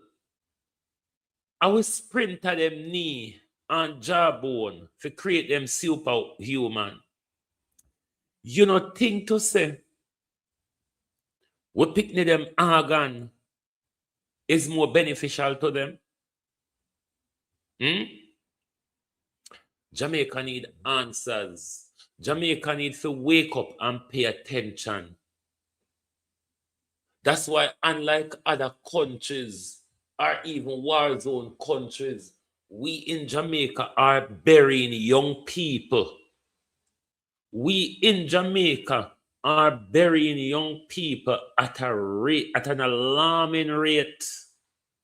I will sprint at them knee and jawbone to create them superhuman. You know, think to say, we picking them organ is more beneficial to them. Jamaica need answers. Jamaica need to wake up and pay attention. That's why, unlike other countries or even war zone countries, we in Jamaica are burying young people. We in Jamaica are burying young people at an alarming rate,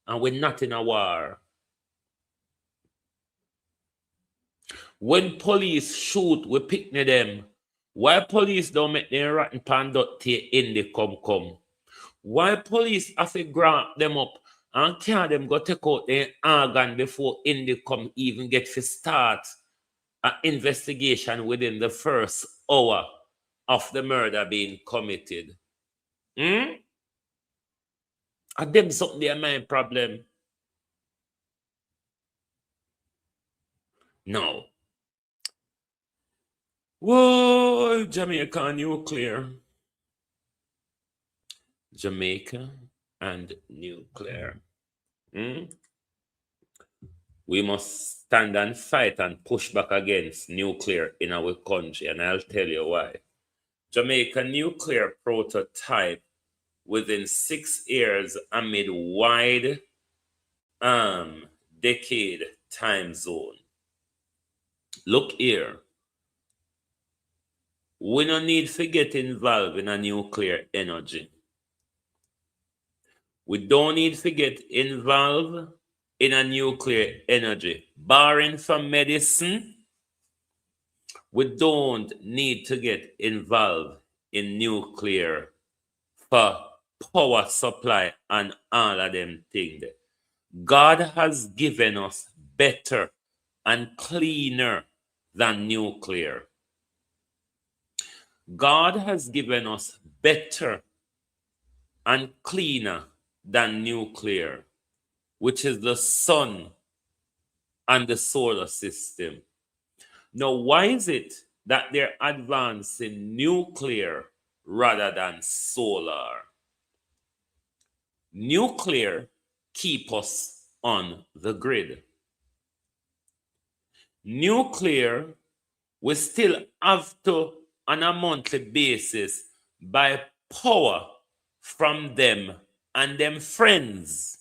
and we're not in a war. When police shoot, we picnic them. Why police don't make them rotten pan dot in the come? Why police have to grab them up and can't them go take out their organ before in the come even get to start an investigation within the first hour of the murder being committed? Are them something their mind problem? No. Whoa, Jamaica nuclear. Jamaica and nuclear. We must stand and fight and push back against nuclear in our country, and I'll tell you why. Jamaica nuclear prototype within 6 years amid wide decade time zone. Look here. We don't need to get involved in a nuclear energy. We don't need to get involved in a nuclear energy. Barring from medicine, we don't need to get involved in nuclear for power supply and all of them things. God has given us better and cleaner than nuclear. God has given us better and cleaner than nuclear, which is the sun and the solar system. Now, why is it that they're advancing nuclear rather than solar? Nuclear keeps us on the grid. Nuclear we still have to, on a monthly basis, buy power from them and them friends.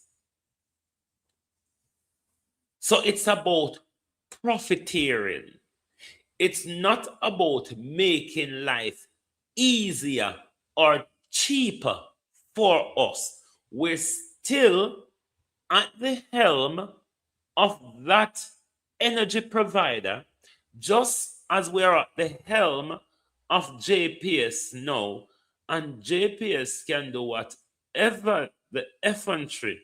So it's about profiteering. It's not about making life easier or cheaper for us. We're still at the helm of that energy provider, just as we're at the helm of JPS now. And JPS can do whatever the effrontery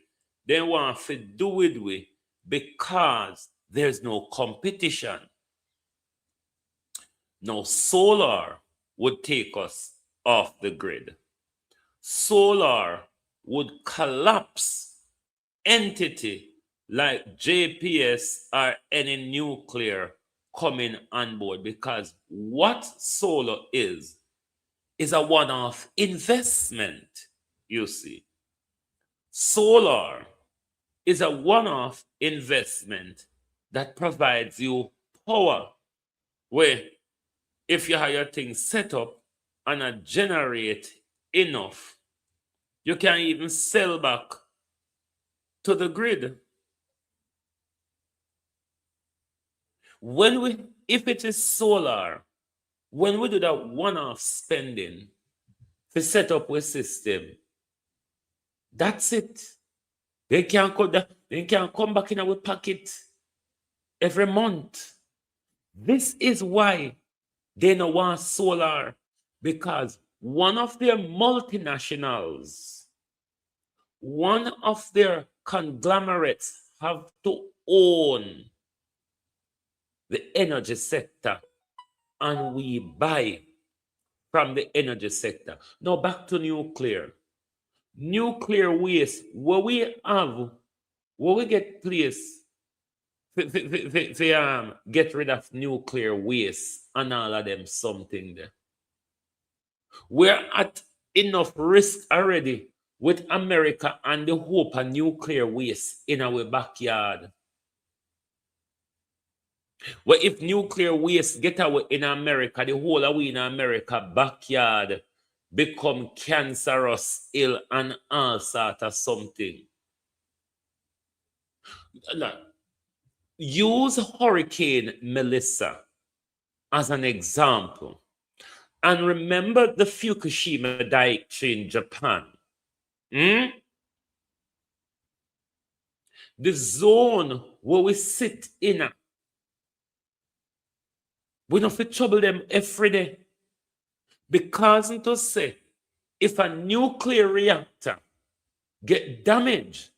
they want to do with we, because there's no competition. Now, solar would take us off the grid. Solar would collapse entity like JPS or any nuclear coming on board, because what solar is a one-off investment, you see. Solar is a one-off investment that provides you power, where if you have your thing set up and generate enough, you can even sell back to the grid. If it is solar, when we do that one-off spending to set up a system, that's it. They can't come back in our pocket every month. This is why they don't want solar, because one of their multinationals, one of their conglomerates have to own the energy sector, and we buy from the energy sector. Now back to nuclear. Nuclear waste, where we get placed get rid of nuclear waste and all of them something there. We're at enough risk already with America and the hope of nuclear waste in our backyard. Well, if nuclear waste get away in America, the whole of we in America backyard become cancerous, ill, and all sort of something. Use Hurricane Melissa as an example. And remember the Fukushima Daiichi in Japan. The zone where we sit in, we don't fit trouble them every day. Because to say, if a nuclear reactor get damaged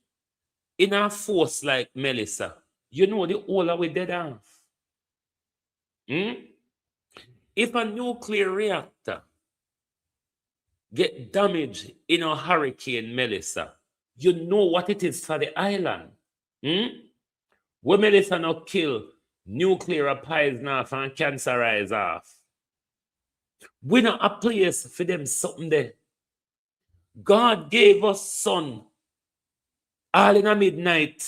in a force like Melissa, you know the whole of we dead off. If a nuclear reactor get damaged in a Hurricane Melissa, you know what it is for the island. When Melissa not kill, nuclear poison off and cancerize off. We not a place for them something there. God gave us sun all in a midnight.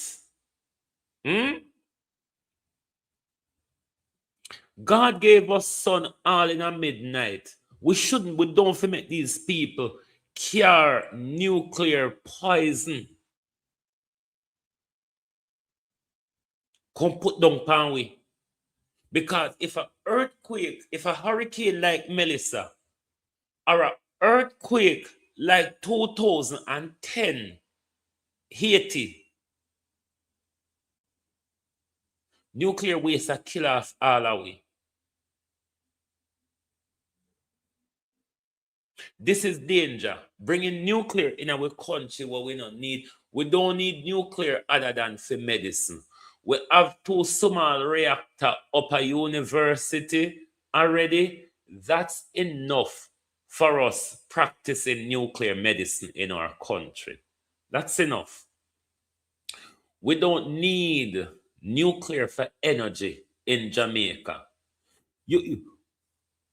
God gave us sun all in a midnight. We don't make these people cure nuclear poison. Come put down pan we. Because if a hurricane like Melissa, or an earthquake like 2010, Haiti, nuclear waste are kill off all away. This is danger. Bringing nuclear in our country where we don't need nuclear other than for medicine. We have 2 small reactors up a university already. That's enough for us practicing nuclear medicine in our country. That's enough. We don't need nuclear for energy in Jamaica.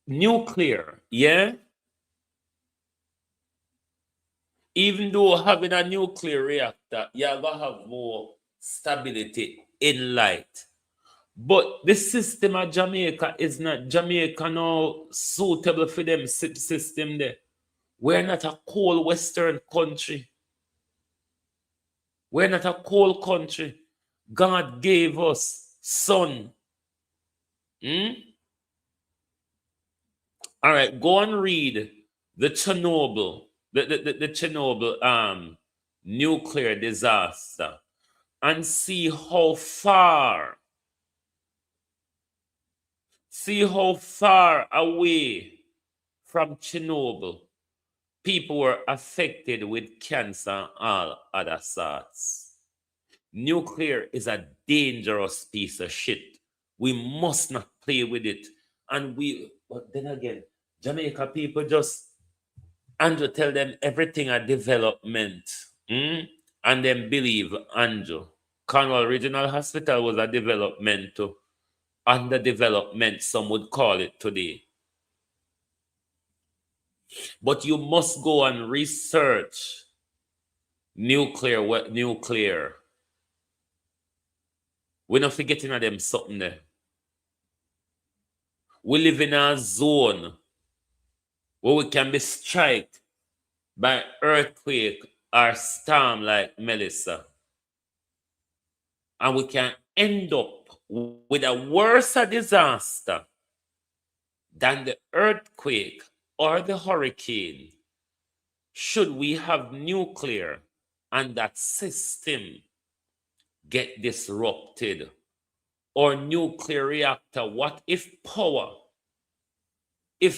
Nuclear, yeah? Even though having a nuclear reactor, you're going to have more stability in light. But the system of Jamaica is not Jamaica now suitable for them system there. We're not a cold Western country. We're not a cold country. God gave us sun. All right, go and read the Chernobyl, the Chernobyl nuclear disaster, and see how far away from Chernobyl people were affected with cancer and all other sorts. Nuclear is a dangerous piece of shit. We must not play with it. And but then again, Jamaica people just, Andrew tell them everything a development. And then believe Andrew. Cornwall Regional Hospital was a development too. Under development, some would call it today. But you must go and research nuclear. We're not forgetting of them something there. We live in a zone where we can be struck by earthquake or storm like Melissa. And we can end up with a worse disaster than the earthquake or the hurricane should we have nuclear and that system get disrupted. Or nuclear reactor, what if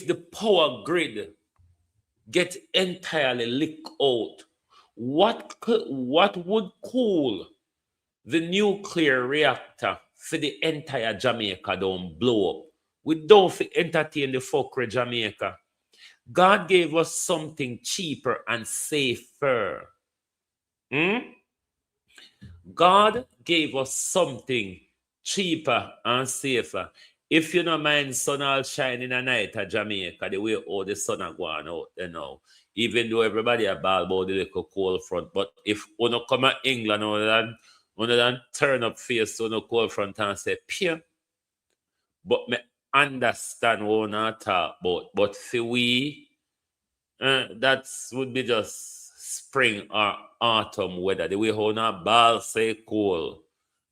the power grid get entirely leak out? What would cool the nuclear reactor for the entire Jamaica don't blow up? We don't entertain the fuckery Jamaica. God gave us something cheaper and safer. God gave us something cheaper and safer. If you don't mind sun all shine in the night at Jamaica, the way all the sun are going out there now, even though everybody are ball about the little cold front, but if you don't come to England, you don't turn up face to the cold front and say, Pia, but me understand what I talk about. But for we, that would be just spring or autumn weather. The way how not ball say cold.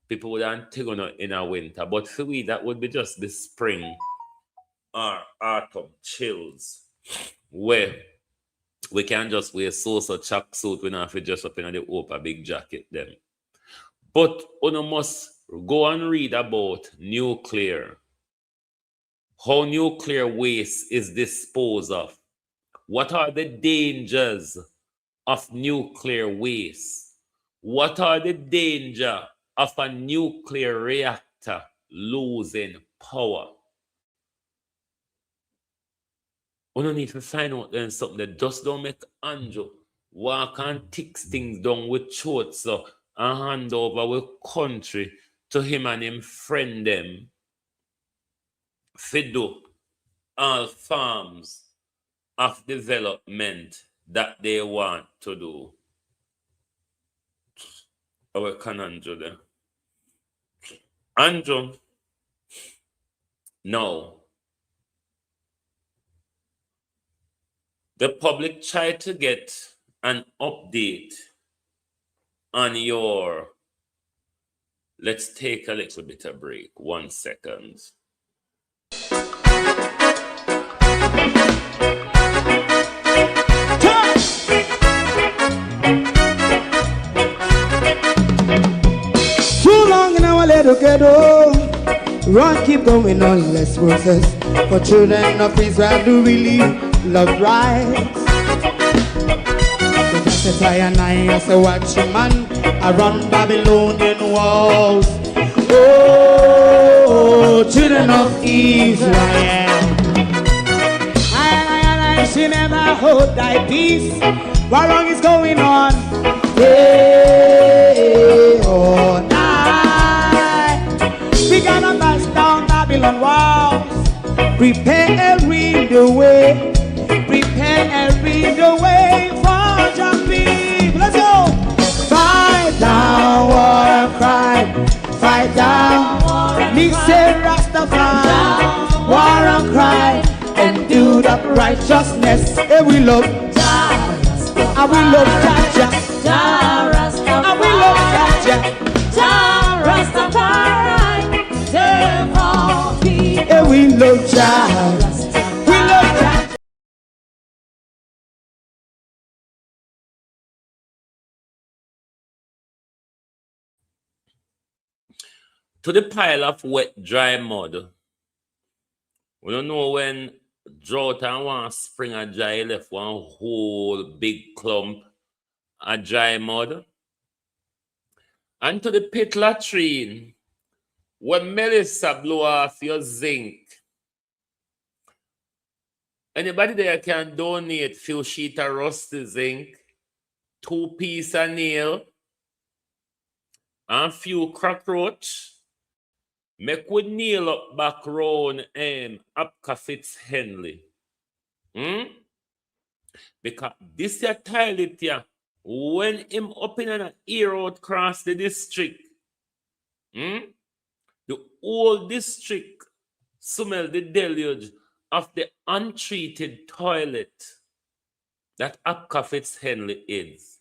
People wouldn't take on in a winter, but for we, that would be just the spring or autumn chills where we can just wear so track suit. We don't have to dress up in the open big jacket them. But you must go and read about nuclear, how nuclear waste is disposed of. What are the dangers of nuclear waste? What are the dangers of a nuclear reactor losing power? We don't need to find out then something that just don't make Andrew walk and tick things down with chotes and hand over with country to him and him friend them. Fido all forms of development that they want to do. Our can Andrew there. Andrew, no. The public try to get an update on your. Let's take a little bit of break. 1 second. Too long in our little ghetto, run keep going on, let's process. For children of Israel do really love rights. So just a and I as a watching man around Babylonian walls. Oh, children of Israel, I should never hold thy peace. What wrong is going on? Hey, oh, we gonna bust down Babylon walls. Preparing the way. Preparing the way for your people. Let's go. Fight down war and crime. Fight down We say Rastafari, war and cry, and do the righteousness. And we love, and we love Jaja, and we love Jaja. And we love Jaja, we love Jaja. To the pile of wet, dry mud. We don't know when drought and one spring and dry left one whole big clump of dry mud. And to the pit latrine, when Melissa blow off your zinc, anybody there can donate few sheet of rusty zinc, 2 piece of nail, and few cockroach. Make we nail up back round Apka Fitz Henley. Because this your toilet here, when him up in an ear out across the district, the whole district smell the deluge of the untreated toilet that Apka Fitz Henley is.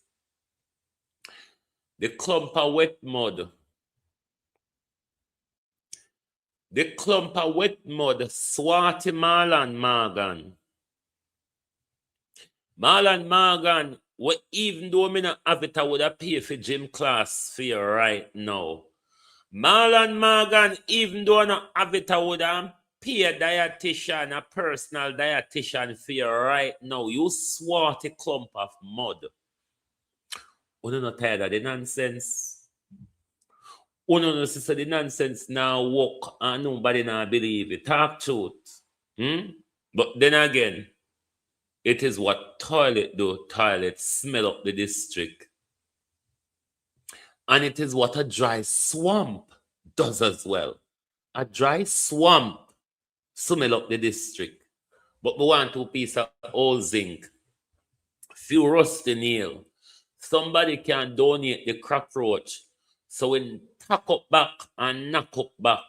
The clump of wet mud. The clump of wet mud, Swati Marlon Morgan. Marlon Morgan, what even though I not have it, I would have paid for gym class for you right now. Marlon Morgan, even though I not have it, I would have paid a dietitian, a personal dietitian for you right now. You swati clump of mud. You not tired of the nonsense. You know, sister, the nonsense now walk and nobody now believe it. Talk truth. But then again, it is what toilet do. Toilet smell up the district. And it is what a dry swamp does as well. A dry swamp smell up the district. But we want 2 pieces of old zinc, few rusty nail. Somebody can donate the cockroach. So we tack up back and knock up back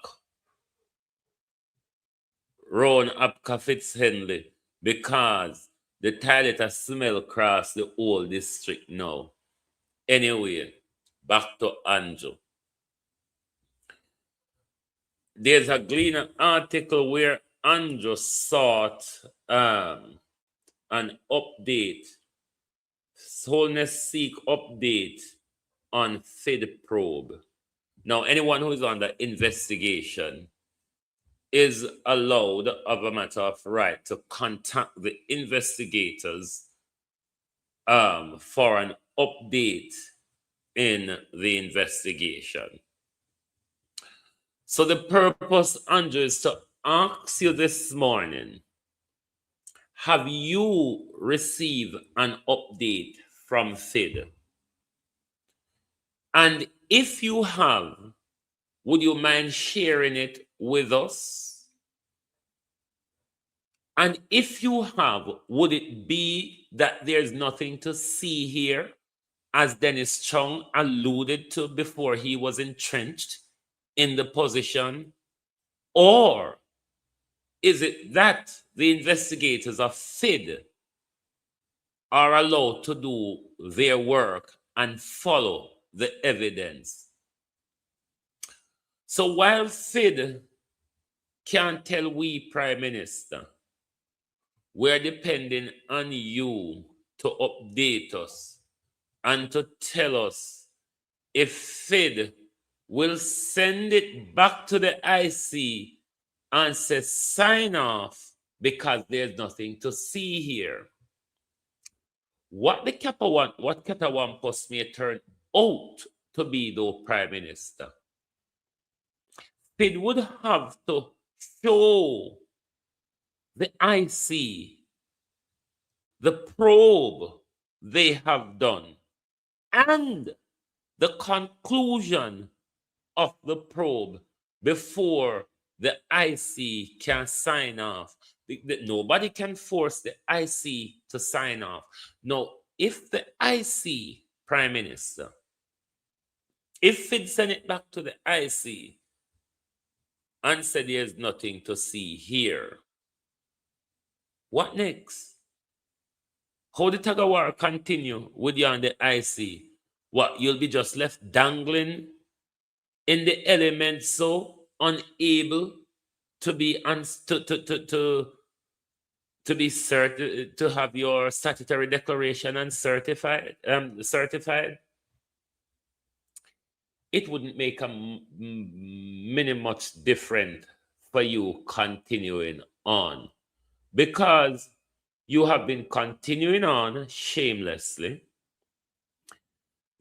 round Apka Fitz Henley because the toilet has smell across the whole district now. Anyway, back to Andrew. There's a Gleaner article where Andrew sought an update, Wholeness Seek update on FID probe. Now, anyone who is under investigation is allowed, of a matter of right, to contact the investigators for an update in the investigation. So the purpose, Andrew, is to ask you this morning, have you received an update from FID? And if you have, would you mind sharing it with us? And if you have, would it be that there's nothing to see here, as Dennis Chung alluded to before he was entrenched in the position? Or is it that the investigators of FID are allowed to do their work and follow the evidence? So while FID can't tell we, Prime Minister, we're depending on you to update us and to tell us if FID will send it back to the IC and say sign off because there's nothing to see here. What the Kappa want, what Kappa Wampus may turn out to be, though, Prime Minister, FID would have to show the IC the probe they have done and the conclusion of the probe before the IC can sign off. Nobody can force the IC to sign off. Now, if the IC, Prime Minister, if it send it back to the IC and said there's nothing to see here. What next? How the tug of war continue with you on the IC? What, you'll be just left dangling in the elements, so unable to be to be certain to have your statutory declaration and certified? It wouldn't make a mini much different for you continuing on, because you have been continuing on shamelessly.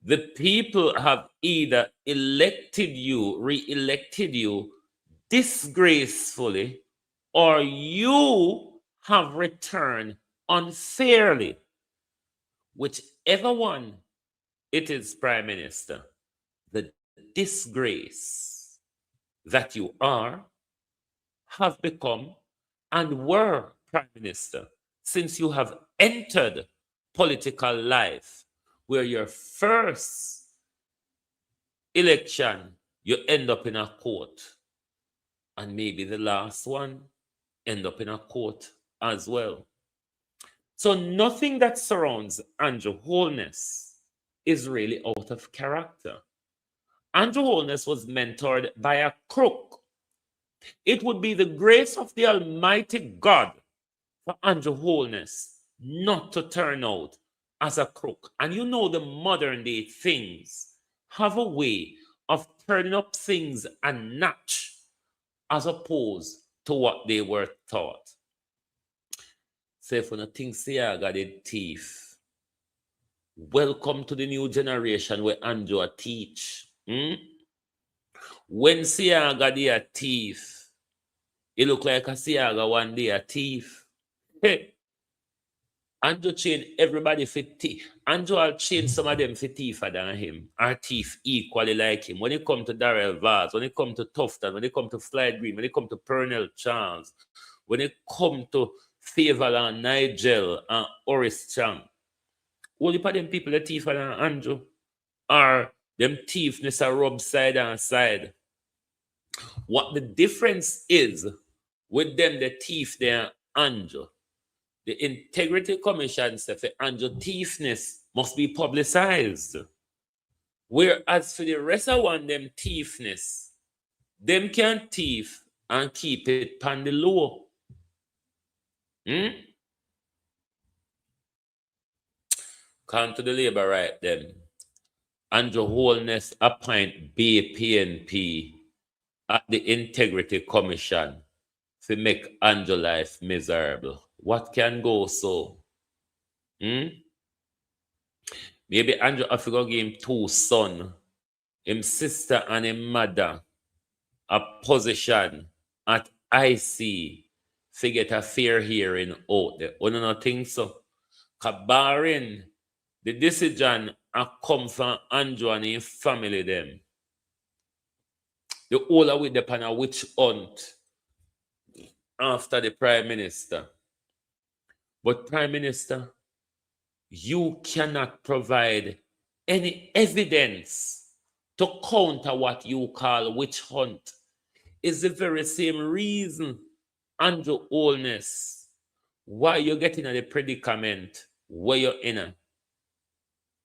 The people have either elected you, re-elected you disgracefully, or you have returned unfairly. Whichever one it is, Prime Minister, the disgrace that you are, have become, and were, Prime Minister, since you have entered political life, where your first election, you end up in a court, and maybe the last one end up in a court as well. So nothing that surrounds Andrew Holness is really out of character. Andrew Holness was mentored by a crook. It would be the grace of the Almighty God for Andrew Holness not to turn out as a crook. And you know, the modern day things have a way of turning up things a notch as opposed to what they were taught. So if you think Siaga the thief, welcome to the new generation where Andrew teach. When Siaga the a thief, it look like a Siaga one day a thief. Hey, Andrew change everybody for thief. Andrew will change some of them for thiefer than him, or thief equally like him. When it come to Darrell Vaz, when it come to Tufton, when it come to Floyd Green, when it come to Pernell Charles, when it come to Favor and Nigel and Oris Chang, all the them people that thief than Andrew, are them thiefness are rub side and side. What the difference is with them, the thief there, Andrew, the Integrity Commission said for Andrew thiefness must be publicized. Whereas for the rest of one, them thiefness, them can thief and keep it pan the low. Come to the labor right then. Andrew Holness appoint BPNP at the Integrity Commission to make Andrew life miserable. What can go so? Maybe Andrew have to go give him two sons, him sister and him mother, a position at IC to get a fair hearing out there. You don't think so? Barring the decision come from Andrew and his family them. The whole with the on a witch hunt after the Prime Minister. But Prime Minister, you cannot provide any evidence to counter what you call witch hunt. It's the very same reason, Andrew Holness, why you're getting at the predicament where you're in.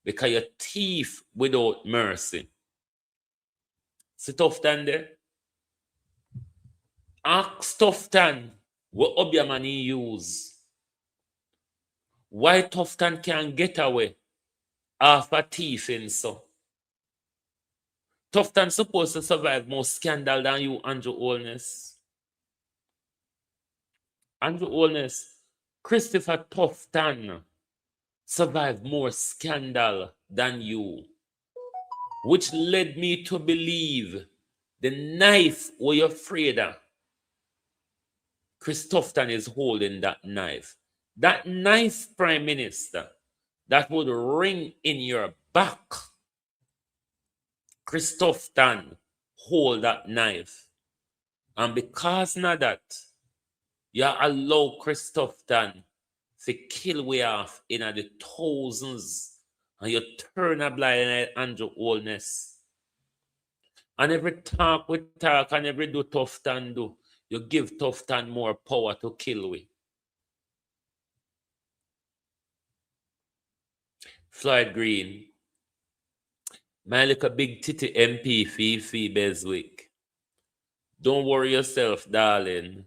Because you're thief without mercy. See Tufton there? Ask Tufton what Obiamani use. Why Tufton can get away after thieving so? Tufton supposed to survive more scandal than you, Andrew Holness. Andrew Holness, Christopher Tufton survived more scandal than you, which led me to believe the knife were you afraid of. Chris Tufton is holding that knife. That knife, Prime Minister, that would ring in your back. Chris Tufton hold that knife. And because of that, you allow Chris Tufton to kill way off in the thousands, and you turn a blind eye Andrew Holness. And every talk we talk and every do tough tan do, you give tough tan more power to kill we. Floyd Green, my little big titty MP Fifi Beswick. Don't worry yourself, darling.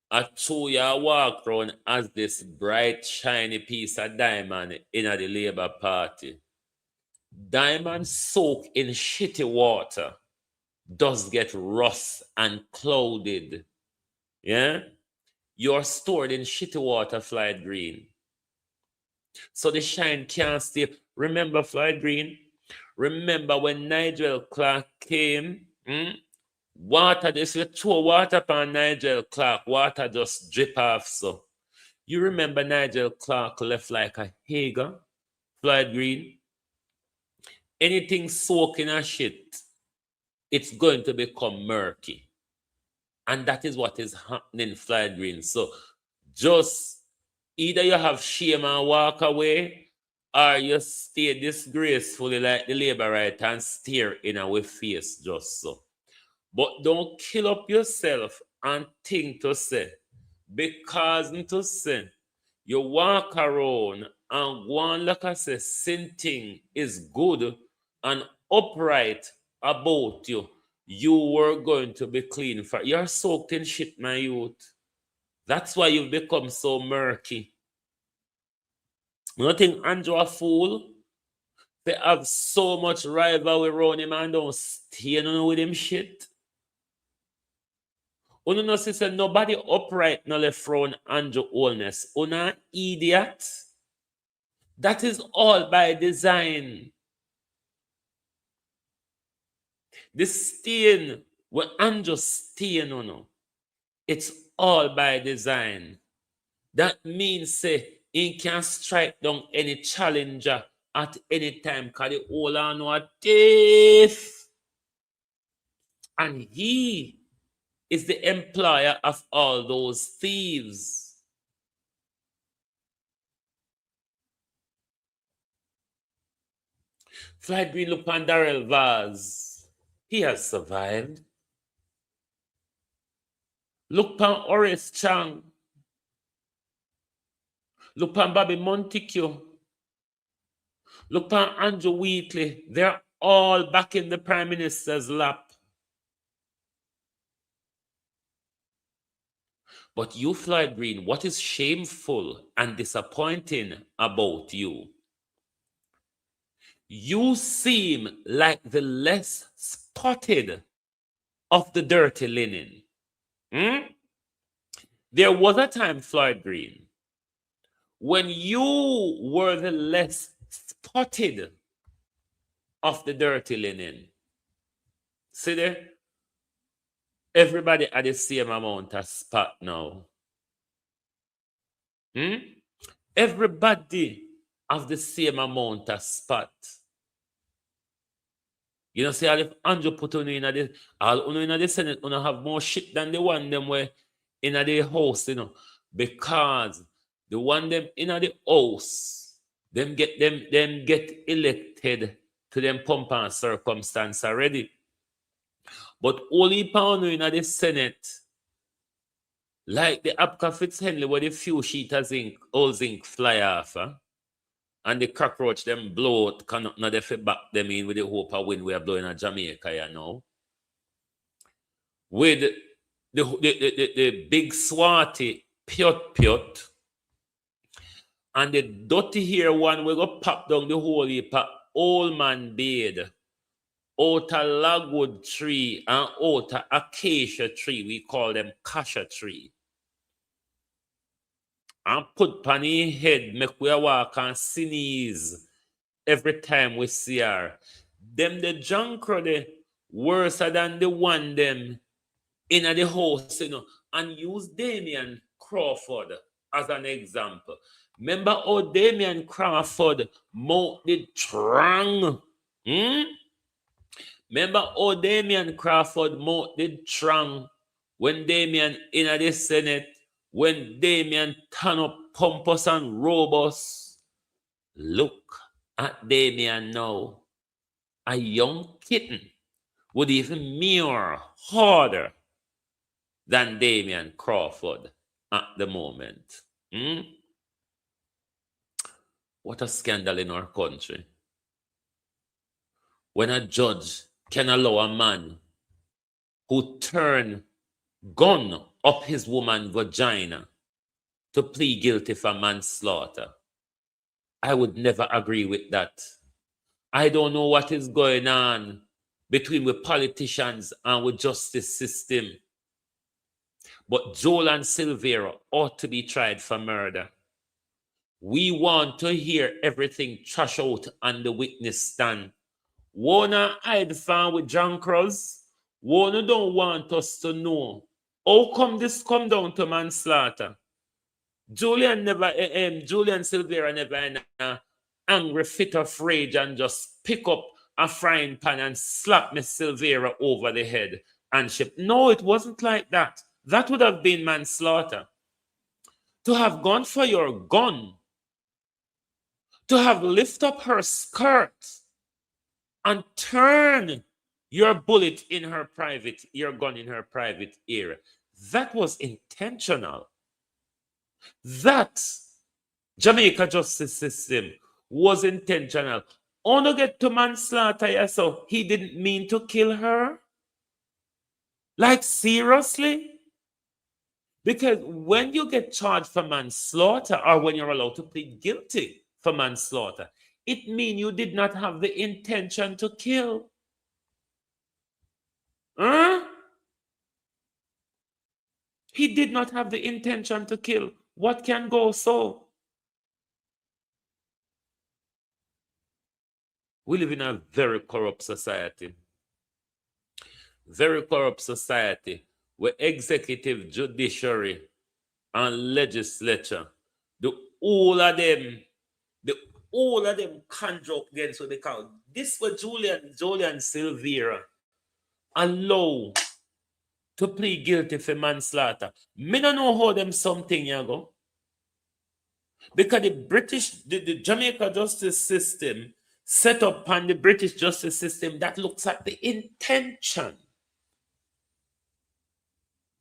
I saw you walk around as this bright, shiny piece of diamond in the Labour Party. Diamond soaked in shitty water does get rust and clouded. Yeah? You're stored in shitty water, Floyd Green. So the shine can't stay. Remember, Floyd Green? Remember when Nigel Clark came? Water, if you throw water upon Nigel Clark, water just drip off. So you remember Nigel Clark left like a Hager, Floyd Green? Anything soaking a shit, it's going to become murky. And that is what is happening, Floyd Green. So just either you have shame and walk away, or you stay disgracefully like the Labour right and stare in our face just so. But don't kill up yourself and think to say, because to say, you walk around and one, like I say, sinting is good and upright about you, you were going to be clean. You're soaked in shit, my youth. That's why you've become so murky. You don't think Andrew a fool? They have so much rivalry around him and don't stay on with him shit. Uno no say nobody upright no left round Andrew Holness. Una idiot. That is all by design. The stain, when Andrew stain on, it's all by design. That means say he can strike down any challenger at any time because the whole are no a thief. And he is the employer of all those thieves. Floyd Green look on Darrell Vaz. He has survived. Look on Horace Chang. Look on Bobby Montague. Look on Andrew Wheatley. They're all back in the Prime Minister's lap. But you, Floyd Green, what is shameful and disappointing about you? You seem like the less spotted of the dirty linen. There was a time, Floyd Green, when you were the less spotted of the dirty linen. See there? Everybody had the same amount of spot now. Everybody have the same amount of spot. You know, say if Andrew put on in the Senate, you have more shit than the one them where in the house, you know, because the one them in the house, them get elected to them pomp and circumstance already. But only pound in the Senate, like the Apka Fitzhenley, where the few sheet of zinc, old zinc fly off, and the cockroach them blow out, cannot not they back them in with the hope of wind we are blowing at Jamaica, you know. With the big swatty piot, and the dirty hair one we go pop down the whole heap of old man beard. Out a logwood tree and out a acacia tree, we call them kasha tree. And put pan in head, make we walk and sneeze every time we see her. Them the junk the worse than the one them in the house, you know, and use Damian Crawford as an example. Remember how Damian Crawford mouth the trang? Remember how Damian Crawford mouth the trang when Damian in the Senate, when Damian turn up pompous and robust? Look at Damian now, a young kitten would even more harder than Damian Crawford at the moment. What a scandal in our country. When a judge can allow a man who turned gun up his woman's vagina to plead guilty for manslaughter. I would never agree with that. I don't know what is going on between the politicians and with justice system. But Joel and Silvera ought to be tried for murder. We want to hear everything trash out on the witness stand. Wanna hide fan with John Cross? Wanna don't want us to know. How come this come down to manslaughter? Julian Silvera never in an angry fit of rage and just pick up a frying pan and slap Miss Silvera over the head and ship. No, it wasn't like that. That would have been manslaughter. To have gone for your gun, to have lift up her skirt and turn your bullet in her your gun in her private area, that was intentional. That Jamaica justice system was intentional. Only get to manslaughter, yeah, so he didn't mean to kill her? Like, seriously? Because when you get charged for manslaughter or when you're allowed to plead guilty for manslaughter, it means you did not have the intention to kill. He did not have the intention to kill. What can go so? We live in a very corrupt society. Very corrupt society where executive, judiciary, and legislature, the all of them conjure up against what they call this. Was Julian Silvera allow to plead guilty for manslaughter? Me don't know how them something you go. Because the Jamaica justice system set up on the British justice system that looks at the intention.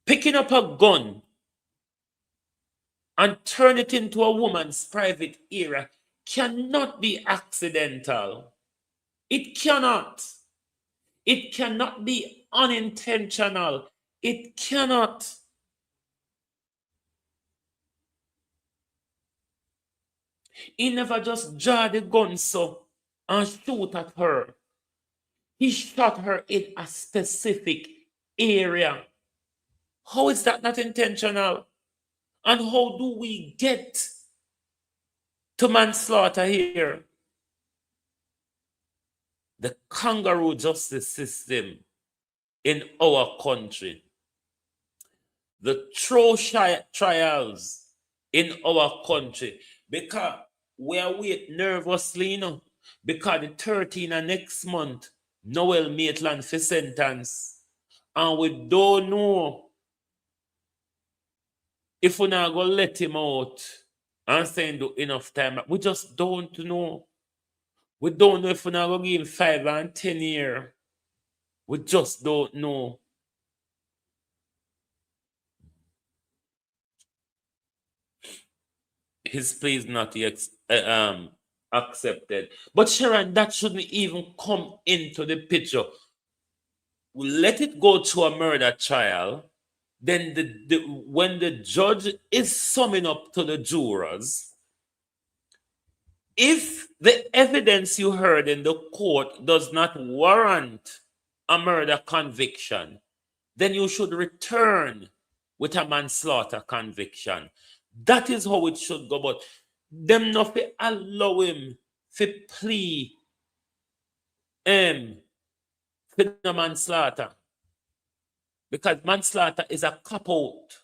Picking up a gun and turn it into a woman's private area cannot be accidental. It cannot. It cannot be unintentional. It cannot. He never just draw the gun so and shoot at her. He shot her in a specific area. How is that not intentional? And how do we get to manslaughter here? The kangaroo justice system in our country, the trials in our country, because we are waiting nervously, because the 13th of next month, Noel Maitland for sentence, and we don't know if we're not going to let him out and say do enough time. We just don't know. We don't know if we're not going to give him 5 and 10 years. We just don't know. His plea is not yet accepted. But Sharon, that shouldn't even come into the picture. We let it go to a murder trial. Then when the judge is summing up to the jurors, if the evidence you heard in the court does not warrant a murder conviction, then you should return with a manslaughter conviction. That is how it should go. But them not allow him to plea for the manslaughter. Because manslaughter is a cop-out.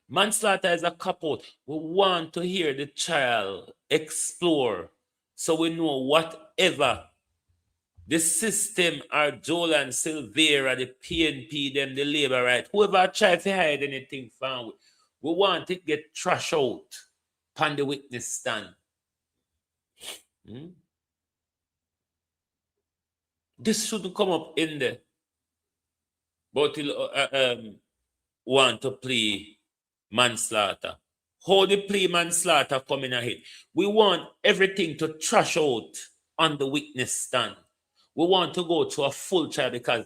Manslaughter is a cop-out. We want to hear the child explore so we know whatever the system or Joel and Silvera, the PNP, them, the labor right, whoever try to hide anything from we want it get trash out on the witness stand. This shouldn't come up in there. But he'll want to plea manslaughter. How the plea manslaughter come in ahead? We want everything to trash out on the witness stand. We want to go to a full trial, because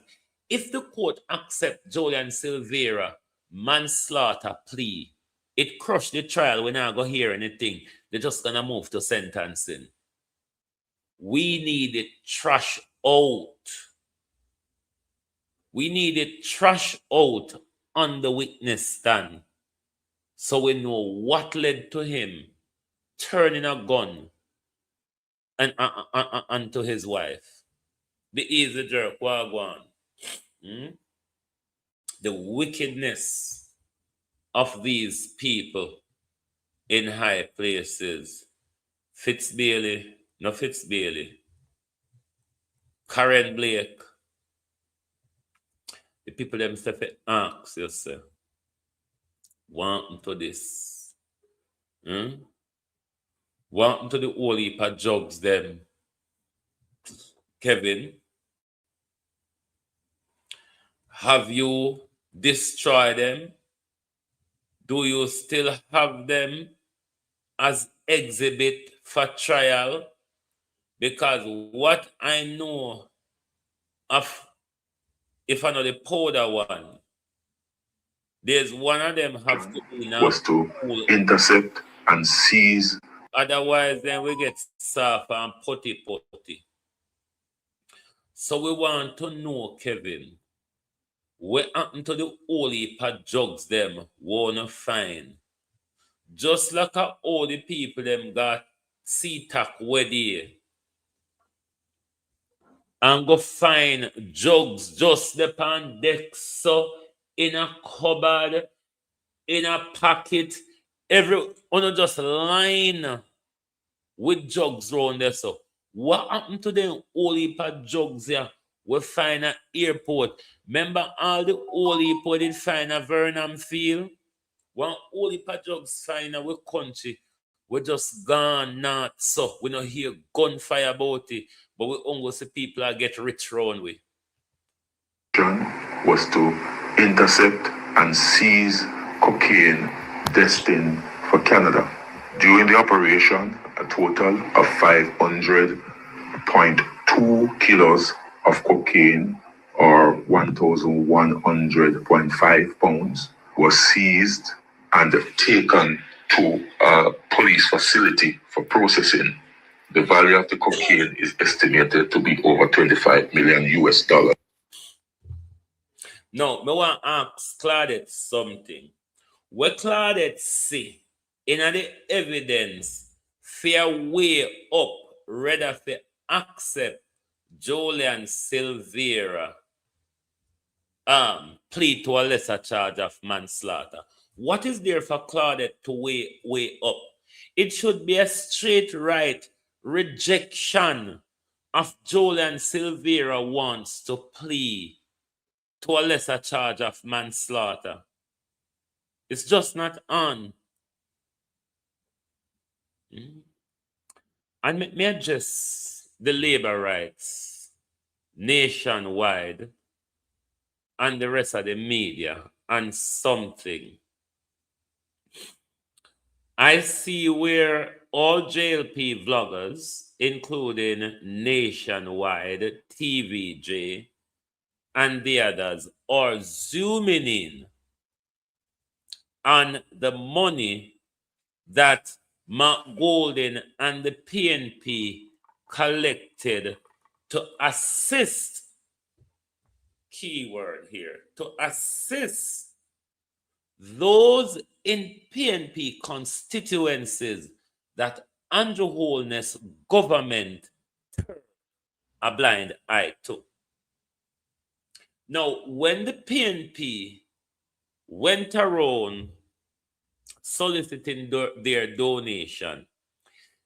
if the court accept Julian Silvera manslaughter plea, it crushed the trial. We're not going to hear anything. They're just going to move to sentencing. We need it trash out. We need it trash out on the witness stand, so we know what led to him turning a gun and to his wife. The easy jerk, wagwan. The wickedness of these people in high places. Fitzbailey, no Fitzbailey. Karen Blake. The people themselves ask yourself, what happened to this? What happened to the whole heap of jugs them? Kevin, have you destroyed them? Do you still have them as exhibit for trial? Because what I know of, if I know the powder one, there's one of them have to be now was to intercept and seize. Otherwise, then we get soft and putty. So we want to know, Kevin, what happened to the whole heap of jugs them wanna find? Just like all the people them got SeaTac wedding and go find jugs just upon deck, so in a cupboard, in a pocket, just line with jugs round there. So what happened to them whole heap of jugs here we find at airport? Remember all the whole heap we did find at Vernon Field? One whole heap of jugs find our country. We just gone north, so we don't hear gunfire about it, but we only see people get rich round with. Was to intercept and seize cocaine destined for Canada. During the operation, a total of 500.2 kilos of cocaine, or 1,100.5 pounds, was seized and taken to a police facility for processing. The value of the cocaine is estimated to be over $25 million. Now, I want to ask Claudette something. What Claudette say in the evidence fair way up rather for accept Julian Silvera plea to a lesser charge of manslaughter? What is there for Claudette to weigh up? It should be a straight right rejection of Julian Silvera wants to plea to a lesser charge of manslaughter. It's just not on. And may address the labor rights nationwide and the rest of the media and something. I see where all JLP vloggers, including Nationwide, TVJ, and the others, are zooming in on the money that Mark Golden and the PNP collected to assist, keyword here, to assist those in PNP constituencies that Andrew Holness government turned a blind eye to. Now, when the PNP went around soliciting their donation,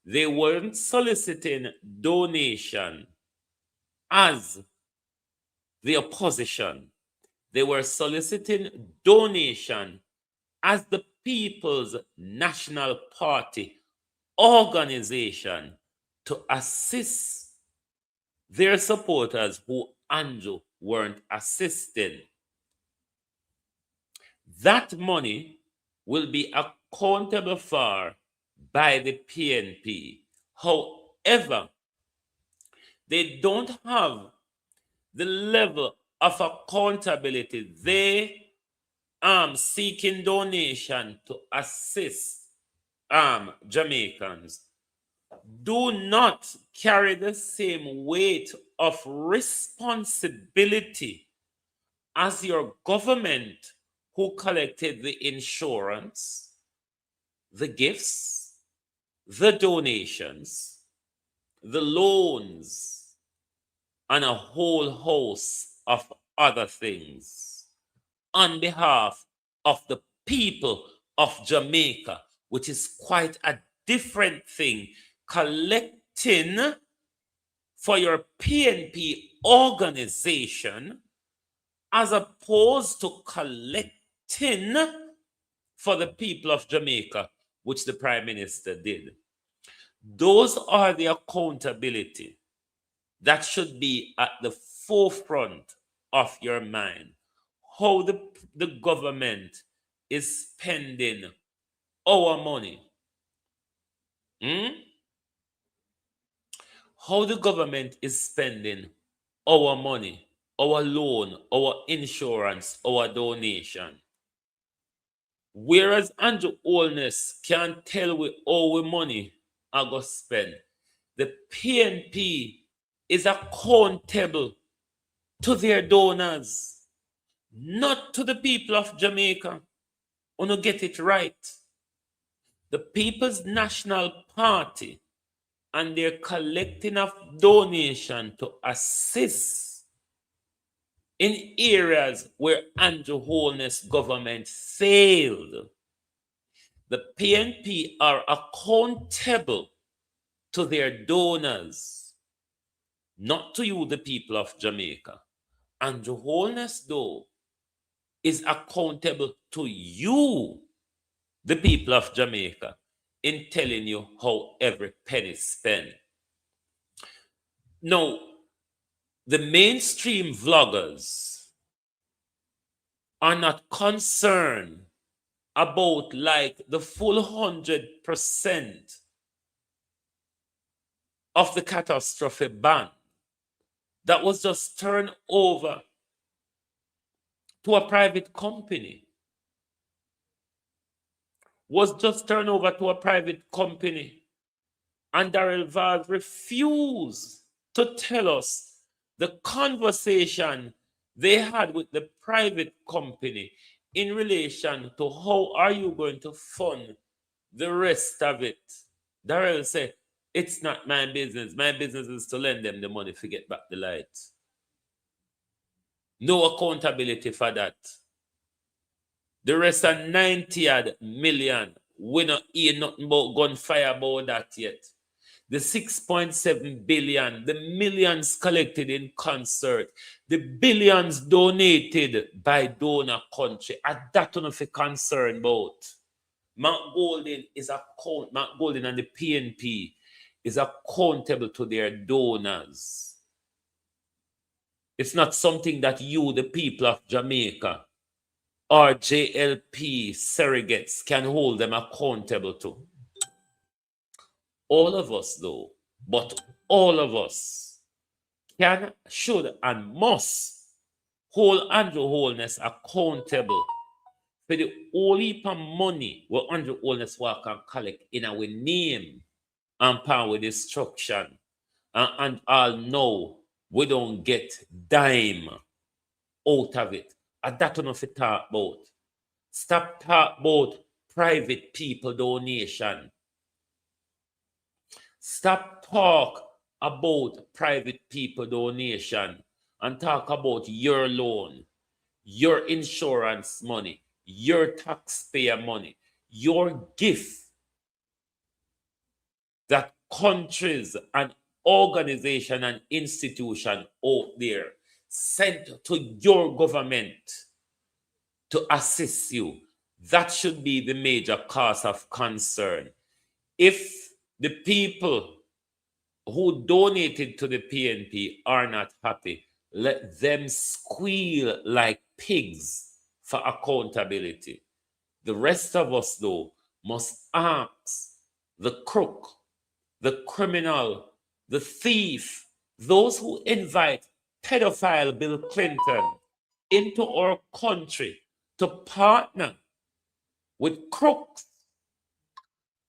they weren't soliciting donation as the opposition. They were soliciting donation as the People's National Party organization to assist their supporters who Andrew weren't assisting. That money will be accountable for by the PNP. However, they don't have the level of accountability. They seeking donation to assist Jamaicans do not carry the same weight of responsibility as your government who collected the insurance, the gifts, the donations, the loans, and a whole host of other things on behalf of the people of Jamaica, which is quite a different thing. Collecting for your PNP organization as opposed to collecting for the people of Jamaica, which the Prime Minister did. Those are the accountability that should be at the forefront of your mind. How the government is spending our money. How the government is spending our money, our loan, our insurance, our donation. Whereas Andrew Holness can't tell we how we money I go spend. The PNP is accountable to their donors, not to the people of Jamaica. Want to get it right. The People's National Party and their collecting of donation to assist in areas where Andrew Holness government failed. The PNP are accountable to their donors, not to you, the people of Jamaica. Andrew Holness, though, is accountable to you, the people of Jamaica, in telling you how every penny is spent. Now, the mainstream vloggers are not concerned about like the full 100% of the catastrophe ban that was just turned over to a private company. Was just turned over to a private company. And Darrell Vaz refused to tell us the conversation they had with the private company in relation to how are you going to fund the rest of it. Darrell said, it's not my business. My business is to lend them the money to get back the lights. No accountability for that. The rest of 90 million, we not hear nothing about gunfire about that yet. The 6.7 billion, the millions collected in concert, the billions donated by donor country, are that enough concern about? Mark Golden and the PNP is accountable to their donors. It's not something that you, the people of Jamaica, or JLP surrogates can hold them accountable to. All of us, though, but all of us can, should, and must hold Andrew Holness accountable for the whole heap of money where Andrew Holness work and collect in our name and power with destruction. And all know we don't get dime out of it. And that's enough to talk about. Stop talking about private people donation. Stop talk about private people donation and talk about your loan, your insurance money, your taxpayer money, your gift that countries and organization and institution out there sent to your government to assist you. That should be the major cause of concern. If the people who donated to the PNP are not happy, let them squeal like pigs for accountability. The rest of us, though, must ask the crook, the criminal, the thief, those who invite pedophile Bill Clinton into our country to partner with crooks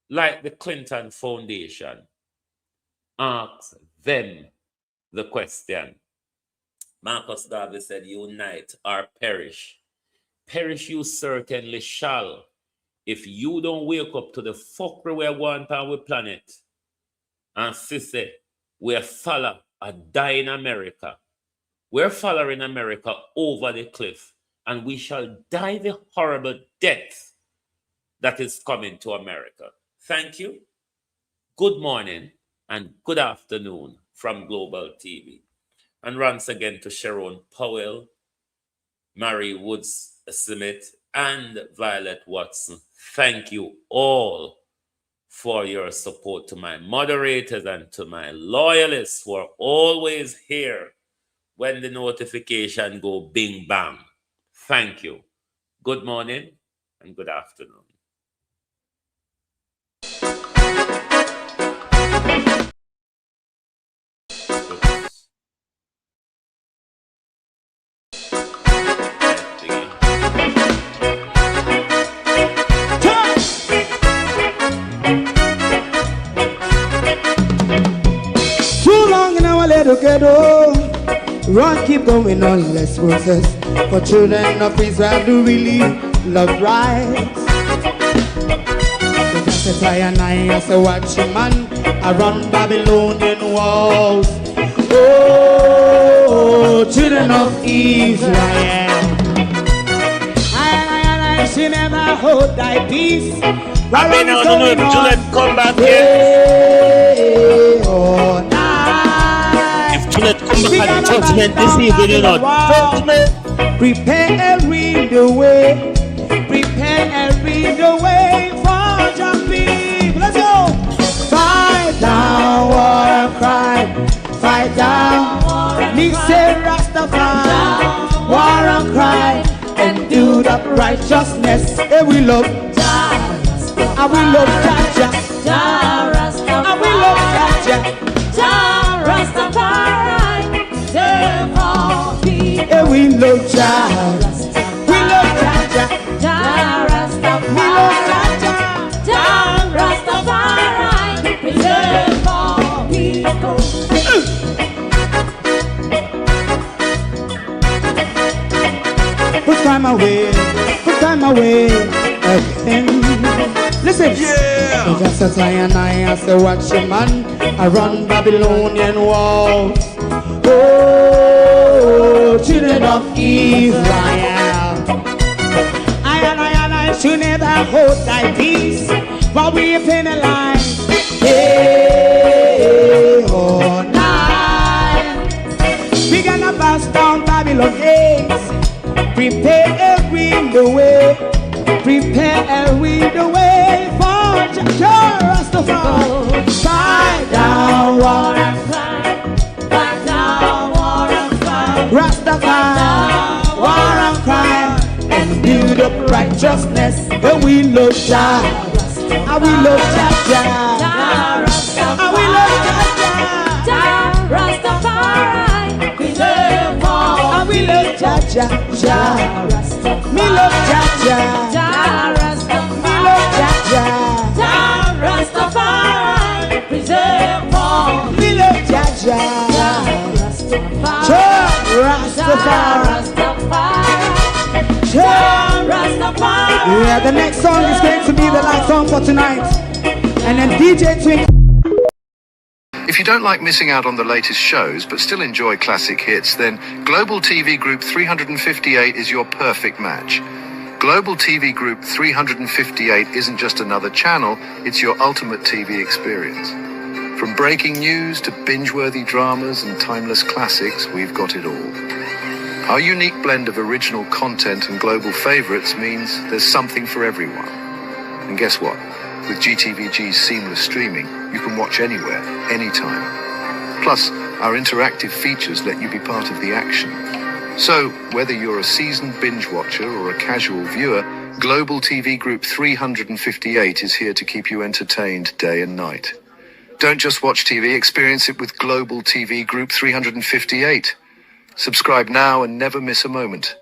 like the Clinton Foundation. Ask them the question. Marcus Garvey said, unite or perish. Perish you certainly shall if you don't wake up to the fuckery we're going on our planet. And sister, we're follow a die in America. We're following America over the cliff, and we shall die the horrible death that is coming to America. Thank you. Good morning and good afternoon from Global TV. And once again to Sharon Powell, Mary Woods Smith, and Violet Watson. Thank you all for your support, to my moderators and to my loyalists who are always here when the notification go bing bang. Thank you. Good morning and good afternoon. Ghetto, run, keep going on, let's process. For children of Israel do really love rights. So just a try and I as a watchman around Babylonian walls. Oh, children of Israel, I should never hold thy peace. I mean, I don't know if Juliet come back here. Oh, Let's come back and judgment this evening, you know. Judgment. Prepare and read the way. Prepare and read the way for your people. Let's go. Fight down, war and cry. Fight down. Me say Rastafari. War and cry. And do that righteousness. And we love Jah. And we love Jah. And we love Jah. Rastafari. Yeah, we love Jah. We love Jah. Jah Rastafari. We love Jah. Jah Rastafari. Preserve all people. Put time away again. Listen. Yeah. So just as I and I as a watchman, I run Babylonian walls. Oh, children of Israel, I should never hold thy peace while we penalize. Hey, oh, night. We gonna bust down Babylon gates. Prepare and read the way. Prepare and read the way for Jah Rastafari. Fight down, war and cry. Rastafari, war and cry, and build up righteousness. And we love Jah, and we love Jah, and we love Jah, Rastafari, preserve all, and we love Jah, me love Jah, me love Jah, Rastafari, preserve all, me love Jah. Rastafari. Yeah, the next song is going to be the last song for tonight. And then DJ Twink. If you don't like missing out on the latest shows but still enjoy classic hits, then Global TV Group 358 is your perfect match. Global TV Group 358 isn't just another channel, it's your ultimate TV experience. From breaking news to binge-worthy dramas and timeless classics, we've got it all. Our unique blend of original content and global favorites means there's something for everyone. And guess what? With GTVG's seamless streaming, you can watch anywhere, anytime. Plus, our interactive features let you be part of the action. So, whether you're a seasoned binge watcher or a casual viewer, Global TV Group 358 is here to keep you entertained day and night. Don't just watch TV, experience it with Global TV Group 358. Subscribe now and never miss a moment.